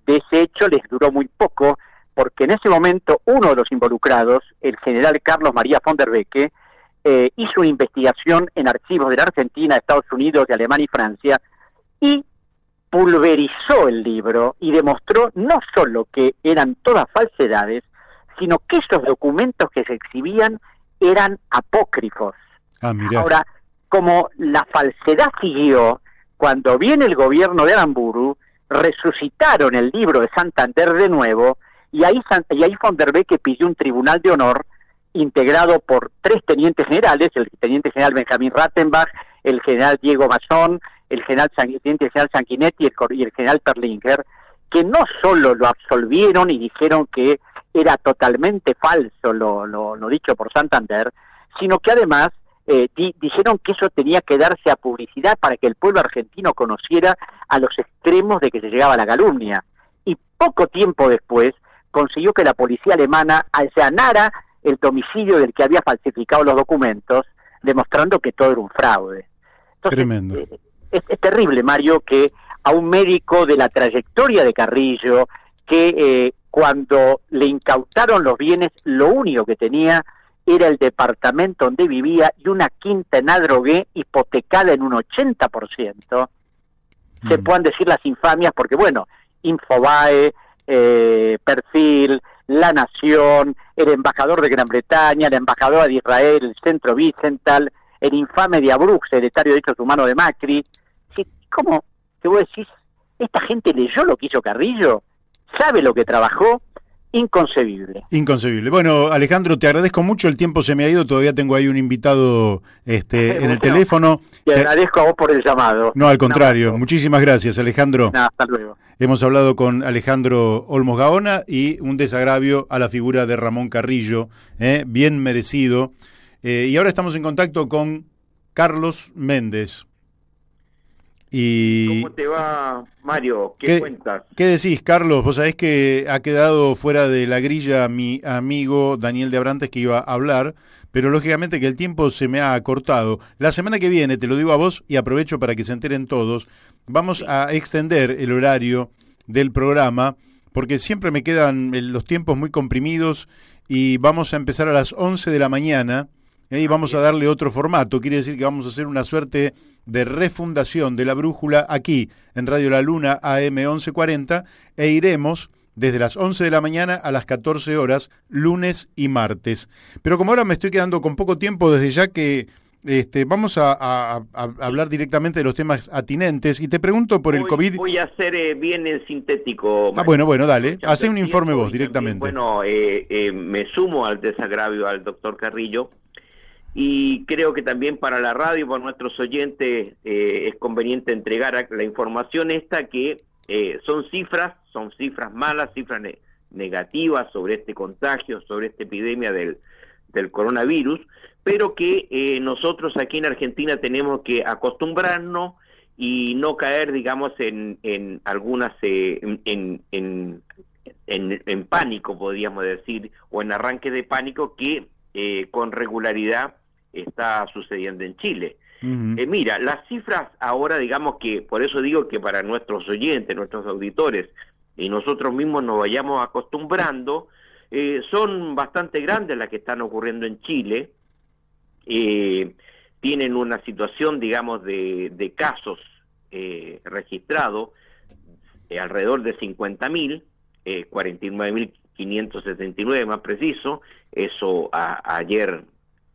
de ese hecho les duró muy poco, porque en ese momento uno de los involucrados, el general Carlos María von der Becke, hizo una investigación en archivos de la Argentina, Estados Unidos, de Alemania y Francia, y pulverizó el libro y demostró no solo que eran todas falsedades, sino que esos documentos que se exhibían eran apócrifos. Mirá. Ahora, como la falsedad siguió, cuando viene el gobierno de Aramburu, resucitaron el libro de Santander de nuevo, y ahí von der Becke pidió un tribunal de honor integrado por 3 tenientes generales, el teniente general Benjamín Rattenbach, el general Diego Mazzón, el teniente general Sanguinetti y el general Perlinger, que no solo lo absolvieron y dijeron que era totalmente falso lo dicho por Santander, sino que además dijeron que eso tenía que darse a publicidad para que el pueblo argentino conociera a los extremos de que se llegaba a la calumnia. Y poco tiempo después consiguió que la policía alemana allanara el domicilio del que había falsificado los documentos, demostrando que todo era un fraude. Entonces, tremendo. Es terrible, Mario, que a un médico de la trayectoria de Carrillo, que cuando le incautaron los bienes, lo único que tenía era el departamento donde vivía y una quinta en Adrogué hipotecada en un 80%, se puedan decir las infamias, porque bueno, Infobae, Perfil, La Nación, el embajador de Gran Bretaña, la embajadora de Israel, el Centro Wiesenthal, el infame de Abruz, secretario de Derechos Humanos de Macri. ¿Cómo te voy a decir? ¿Esta gente leyó lo que hizo Carrillo? ¿Sabe lo que trabajó? Inconcebible. Inconcebible. Bueno, Alejandro, te agradezco mucho, el tiempo se me ha ido, todavía tengo ahí un invitado en el teléfono. Te agradezco a vos por el llamado. No, al contrario, muchísimas gracias, Alejandro. Hasta luego. Hemos hablado con Alejandro Olmos Gaona y un desagravio a la figura de Ramón Carrillo, bien merecido. Y ahora estamos en contacto con Carlos Méndez. ¿Cómo te va, Mario? ¿Qué cuentas? ¿Qué decís, Carlos? Vos sabés que ha quedado fuera de la grilla mi amigo Daniel de Abrantes, que iba a hablar, pero lógicamente que el tiempo se me ha acortado. La semana que viene, te lo digo a vos y aprovecho para que se enteren todos, vamos a extender el horario del programa, porque siempre me quedan los tiempos muy comprimidos y vamos a empezar a las 11 de la mañana. Y vamos a darle otro formato, quiere decir que vamos a hacer una suerte de refundación de La Brújula aquí en Radio La Luna AM 1140 e iremos desde las 11 de la mañana a las 14 horas, lunes y martes. Pero como ahora me estoy quedando con poco tiempo, desde ya que vamos a hablar directamente de los temas atinentes y te pregunto por el COVID. Voy a ser bien sintético. Bueno, dale, hacé un informe vos directamente. Me sumo al desagravio al doctor Carrillo. Y creo que también para la radio, para nuestros oyentes, es conveniente entregar la información esta que son cifras malas, cifras negativas sobre este contagio, sobre esta epidemia del coronavirus, pero que nosotros aquí en Argentina tenemos que acostumbrarnos y no caer, digamos, en algunas, en pánico, podríamos decir, o en arranque de pánico que con regularidad está sucediendo en Chile. Mira, las cifras ahora, digamos que, por eso digo que para nuestros oyentes, nuestros auditores, y nosotros mismos nos vayamos acostumbrando, son bastante grandes las que están ocurriendo en Chile. Tienen una situación, digamos, de casos registrados alrededor de 50.000, 49.579 más preciso, eso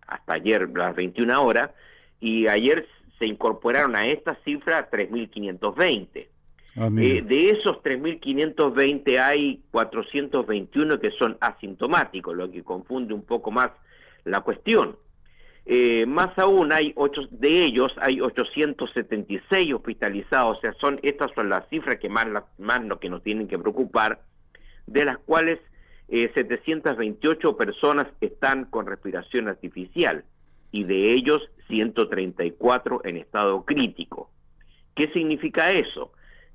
hasta ayer las 21 horas, y ayer se incorporaron a esta cifra 3.520. De esos 3.520 hay 421 que son asintomáticos, lo que confunde un poco más la cuestión. Más aún, de ellos hay 876 hospitalizados, o sea, estas son las cifras que más lo que nos tienen que preocupar, de las cuales 728 personas están con respiración artificial y de ellos 134 en estado crítico. ¿Qué significa eso?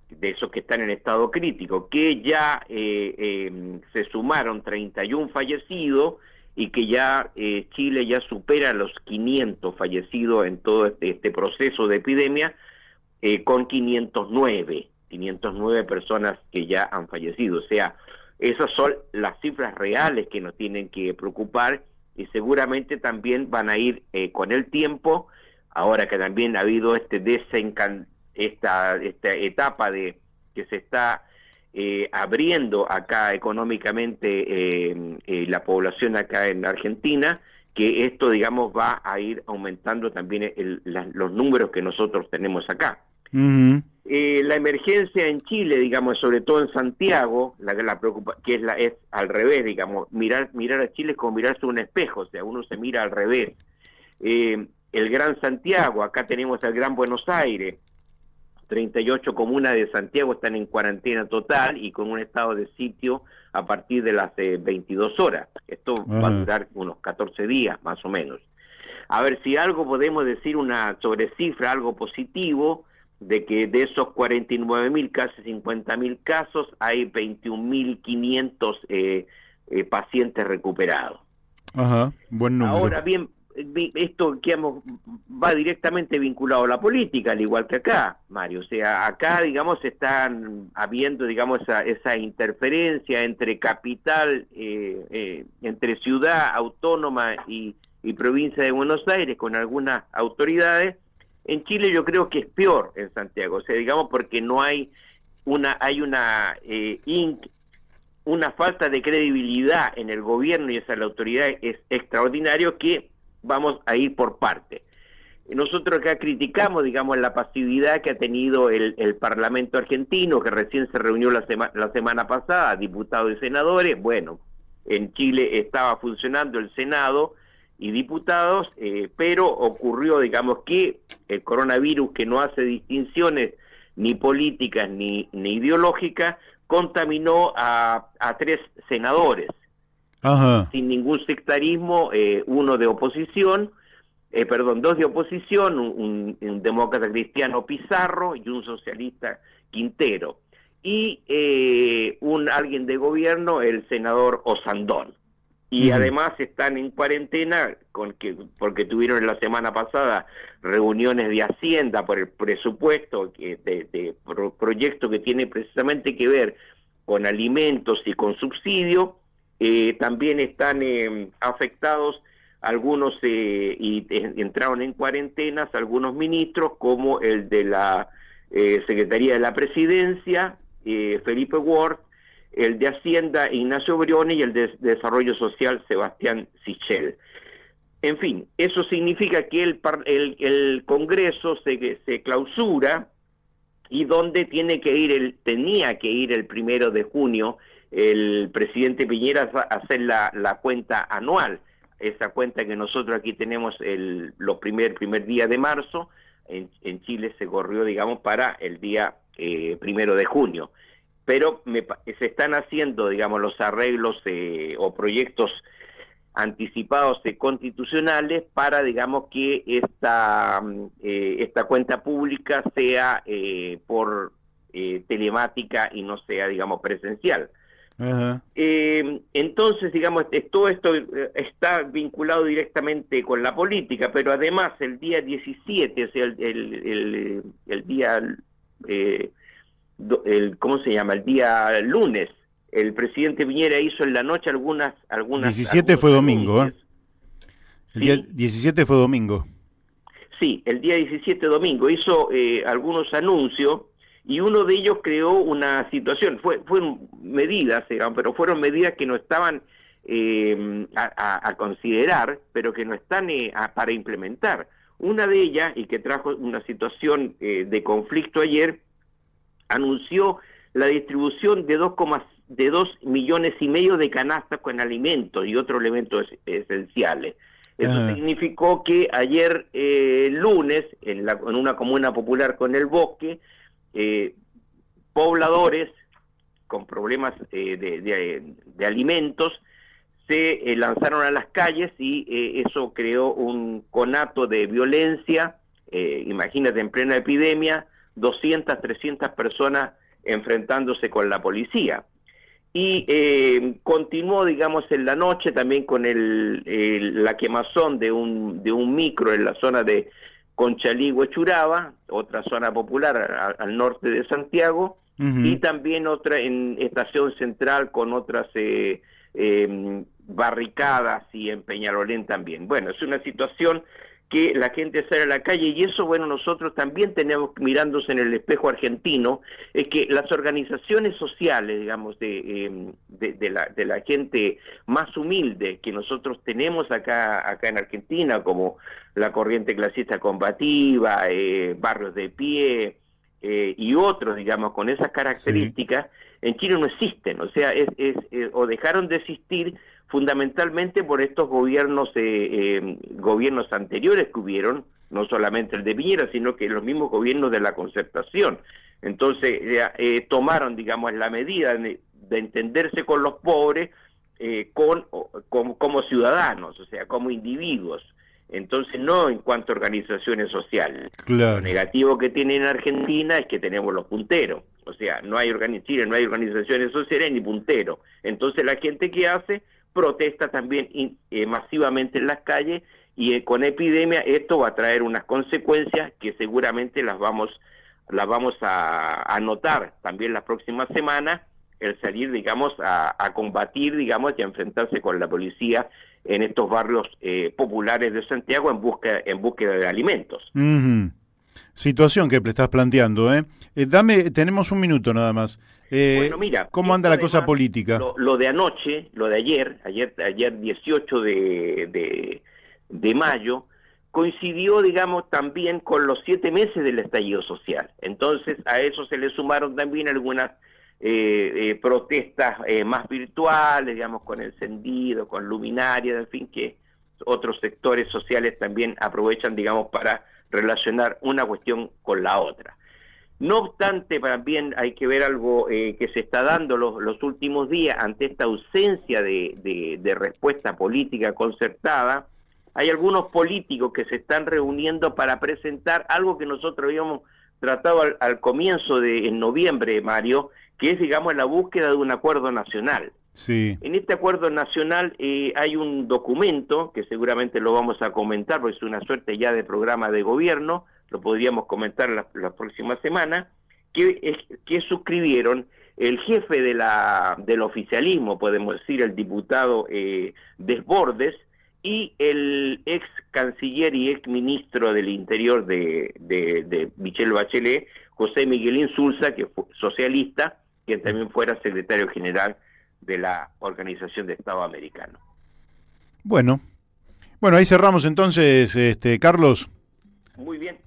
de esos que están en estado crítico, que ya se sumaron 31 fallecidos y que ya Chile ya supera los 500 fallecidos en todo este proceso de epidemia, con 509 personas que ya han fallecido. O sea, esas son las cifras reales que nos tienen que preocupar, y seguramente también van a ir con el tiempo, ahora que también ha habido esta etapa de que se está abriendo acá económicamente la población acá en Argentina, que esto, digamos, va a ir aumentando también los números que nosotros tenemos acá. Uh-huh. La emergencia en Chile, digamos, sobre todo en Santiago, la preocupa, que es al revés, digamos, mirar a Chile es como mirarse un espejo, o sea, uno se mira al revés. El Gran Santiago, acá tenemos el Gran Buenos Aires, 38 comunas de Santiago están en cuarentena total y con un estado de sitio a partir de las 22 horas. Esto va a durar unos 14 días, más o menos. A ver si algo podemos decir, una sobrecifra, algo positivo, de que de esos 49.000, casi 50.000 casos, hay 21.500 pacientes recuperados. Ajá, buen número. Ahora bien, esto que va directamente vinculado a la política, al igual que acá, Mario. O sea, acá, digamos, están habiendo, digamos, esa interferencia entre capital, entre ciudad autónoma y provincia de Buenos Aires, con algunas autoridades. En Chile yo creo que es peor en Santiago, o sea, digamos, porque no hay una falta de credibilidad en el gobierno, y esa la autoridad es extraordinario, que vamos a ir por parte. Nosotros acá criticamos, digamos, la pasividad que ha tenido el Parlamento argentino, que recién se reunió la semana pasada, diputados y senadores. Bueno, en Chile estaba funcionando el Senado y diputados, pero ocurrió, digamos, que el coronavirus, que no hace distinciones ni políticas ni ideológicas, contaminó a 3 senadores. Ajá. Sin ningún sectarismo, dos de oposición, un demócrata cristiano, Pizarro, y un socialista, Quintero, y alguien de gobierno, el senador Osandón. Y además están en cuarentena porque tuvieron la semana pasada reuniones de Hacienda por el presupuesto proyecto que tiene precisamente que ver con alimentos y con subsidio. También están afectados algunos y entraron en cuarentenas algunos ministros, como el de la Secretaría de la Presidencia, Felipe Ward, el de Hacienda, Ignacio Briones, y el de Desarrollo Social, Sebastián Sichel. En fin, eso significa que el Congreso se clausura, y donde tenía que ir el 1 de junio el presidente Piñera a hacer la cuenta anual, esa cuenta que nosotros aquí tenemos los primer día de marzo. En Chile se corrió, digamos, para el día 1 de junio. Pero se están haciendo, digamos, los arreglos o proyectos anticipados constitucionales para, digamos, que esta cuenta pública sea por telemática y no sea, digamos, presencial. Ajá. Entonces, digamos, todo esto está vinculado directamente con la política, pero además el día 17, o sea, el día... ¿cómo se llama? El día lunes, el presidente Piñera hizo en la noche algunas 17 fue domingo, ¿eh? El día 17 fue domingo. Sí, el día 17 domingo hizo algunos anuncios, y uno de ellos creó una situación. Fueron medidas, digamos, pero fueron medidas que no estaban a considerar, pero que no están para implementar. Una de ellas, y que trajo una situación de conflicto ayer, anunció la distribución de 2,5 millones de canastas con alimentos y otros elementos esenciales. Eso significó que ayer lunes, en una comuna popular con El Bosque, pobladores con problemas de alimentos se lanzaron a las calles, y eso creó un conato de violencia. Imagínate, en plena epidemia, 200, 300 personas enfrentándose con la policía. Y continuó, digamos, en la noche también con la quemazón de un micro en la zona de Conchalí, Huechuraba, otra zona popular al norte de Santiago, y también otra en Estación Central con otras barricadas, y en Peñalolén también. Bueno, es una situación que la gente sale a la calle, y eso, bueno, nosotros también tenemos, mirándose en el espejo argentino, es que las organizaciones sociales, digamos, de la gente más humilde que nosotros tenemos acá en Argentina, como la Corriente Clasista Combativa, Barrios de Pie, y otros, digamos, con esas características, en Chile no existen, o sea, o dejaron de existir fundamentalmente por estos gobiernos anteriores que hubieron, no solamente el de Piñera, sino que los mismos gobiernos de la Concertación. Entonces tomaron, digamos, la medida de entenderse con los pobres como ciudadanos, o sea, como individuos. Entonces, no en cuanto a organizaciones sociales. Claro. Lo negativo que tiene en Argentina es que tenemos los punteros. O sea, Chile no hay organizaciones sociales ni punteros. Entonces, la gente que hace protesta también masivamente en las calles, y con epidemia esto va a traer unas consecuencias que seguramente las vamos a notar también las próximas semanas, el salir, digamos, a combatir, digamos, y a enfrentarse con la policía en estos barrios populares de Santiago en búsqueda de alimentos. Situación que estás planteando, tenemos un minuto nada más. Bueno, mira, ¿cómo anda la cosa política? Lo de ayer 18 de mayo, coincidió, digamos, también con los 7 meses del estallido social. Entonces, a eso se le sumaron también algunas protestas más virtuales, digamos, con encendido, con luminarias, en fin, que otros sectores sociales también aprovechan, digamos, para relacionar una cuestión con la otra. No obstante, también hay que ver algo que se está dando los últimos días ante esta ausencia de respuesta política concertada. Hay algunos políticos que se están reuniendo para presentar algo que nosotros habíamos tratado al comienzo en noviembre, Mario, que es, digamos, la búsqueda de un acuerdo nacional. Sí. En este acuerdo nacional hay un documento que seguramente lo vamos a comentar, porque es una suerte ya de programa de gobierno, lo podríamos comentar la próxima semana, que suscribieron el jefe del oficialismo, podemos decir, el diputado Desbordes, y el ex canciller y ex ministro del Interior de Michelle Bachelet, José Miguel Insulza, que fue socialista, quien también fuera secretario general de la Organización de Estado Americano. Bueno, ahí cerramos entonces, Carlos. Muy bien.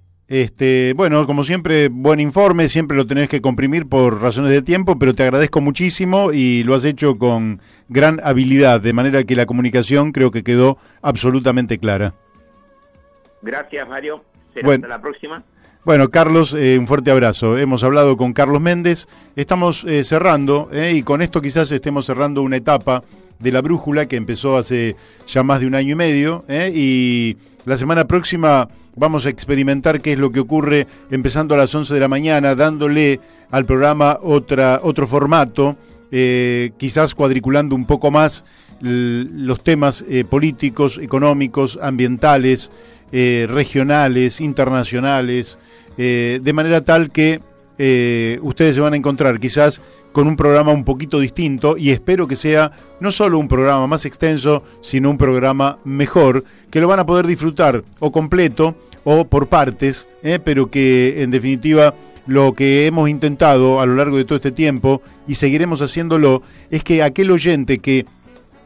Bueno, como siempre, buen informe, siempre lo tenés que comprimir por razones de tiempo, pero te agradezco muchísimo y lo has hecho con gran habilidad, de manera que la comunicación creo que quedó absolutamente clara. Gracias, Mario. Será hasta la próxima. Bueno, Carlos, un fuerte abrazo. Hemos hablado con Carlos Méndez, estamos cerrando, y con esto quizás estemos cerrando una etapa de La Brújula que empezó hace ya más de 1 año y medio, y la semana próxima vamos a experimentar qué es lo que ocurre empezando a las 11 de la mañana, dándole al programa otro formato, quizás cuadriculando un poco más los temas políticos, económicos, ambientales, regionales, internacionales, de manera tal que ustedes se van a encontrar quizás con un programa un poquito distinto, y espero que sea no solo un programa más extenso, sino un programa mejor, que lo van a poder disfrutar o completo o por partes, pero que en definitiva lo que hemos intentado a lo largo de todo este tiempo, y seguiremos haciéndolo, es que aquel oyente que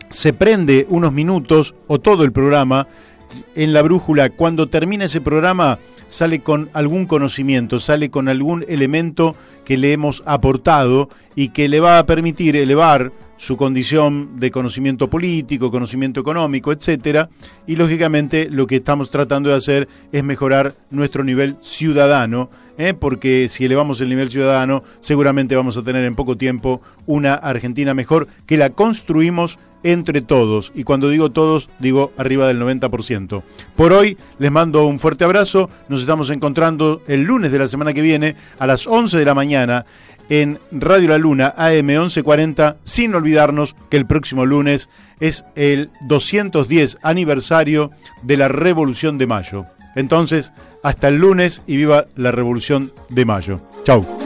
se prende unos minutos o todo el programa en La Brújula, cuando termina ese programa sale con algún conocimiento, sale con algún elemento que le hemos aportado y que le va a permitir elevar su condición de conocimiento político, conocimiento económico, etcétera, y lógicamente lo que estamos tratando de hacer es mejorar nuestro nivel ciudadano, porque si elevamos el nivel ciudadano seguramente vamos a tener en poco tiempo una Argentina mejor, que la construimos entre todos. Y cuando digo todos, digo arriba del 90%. Por hoy les mando un fuerte abrazo. Nos estamos encontrando el lunes de la semana que viene a las 11 de la mañana en Radio La Luna AM 1140, sin olvidarnos que el próximo lunes es el 210 aniversario de la Revolución de Mayo. Entonces, hasta el lunes y viva la Revolución de Mayo. Chau.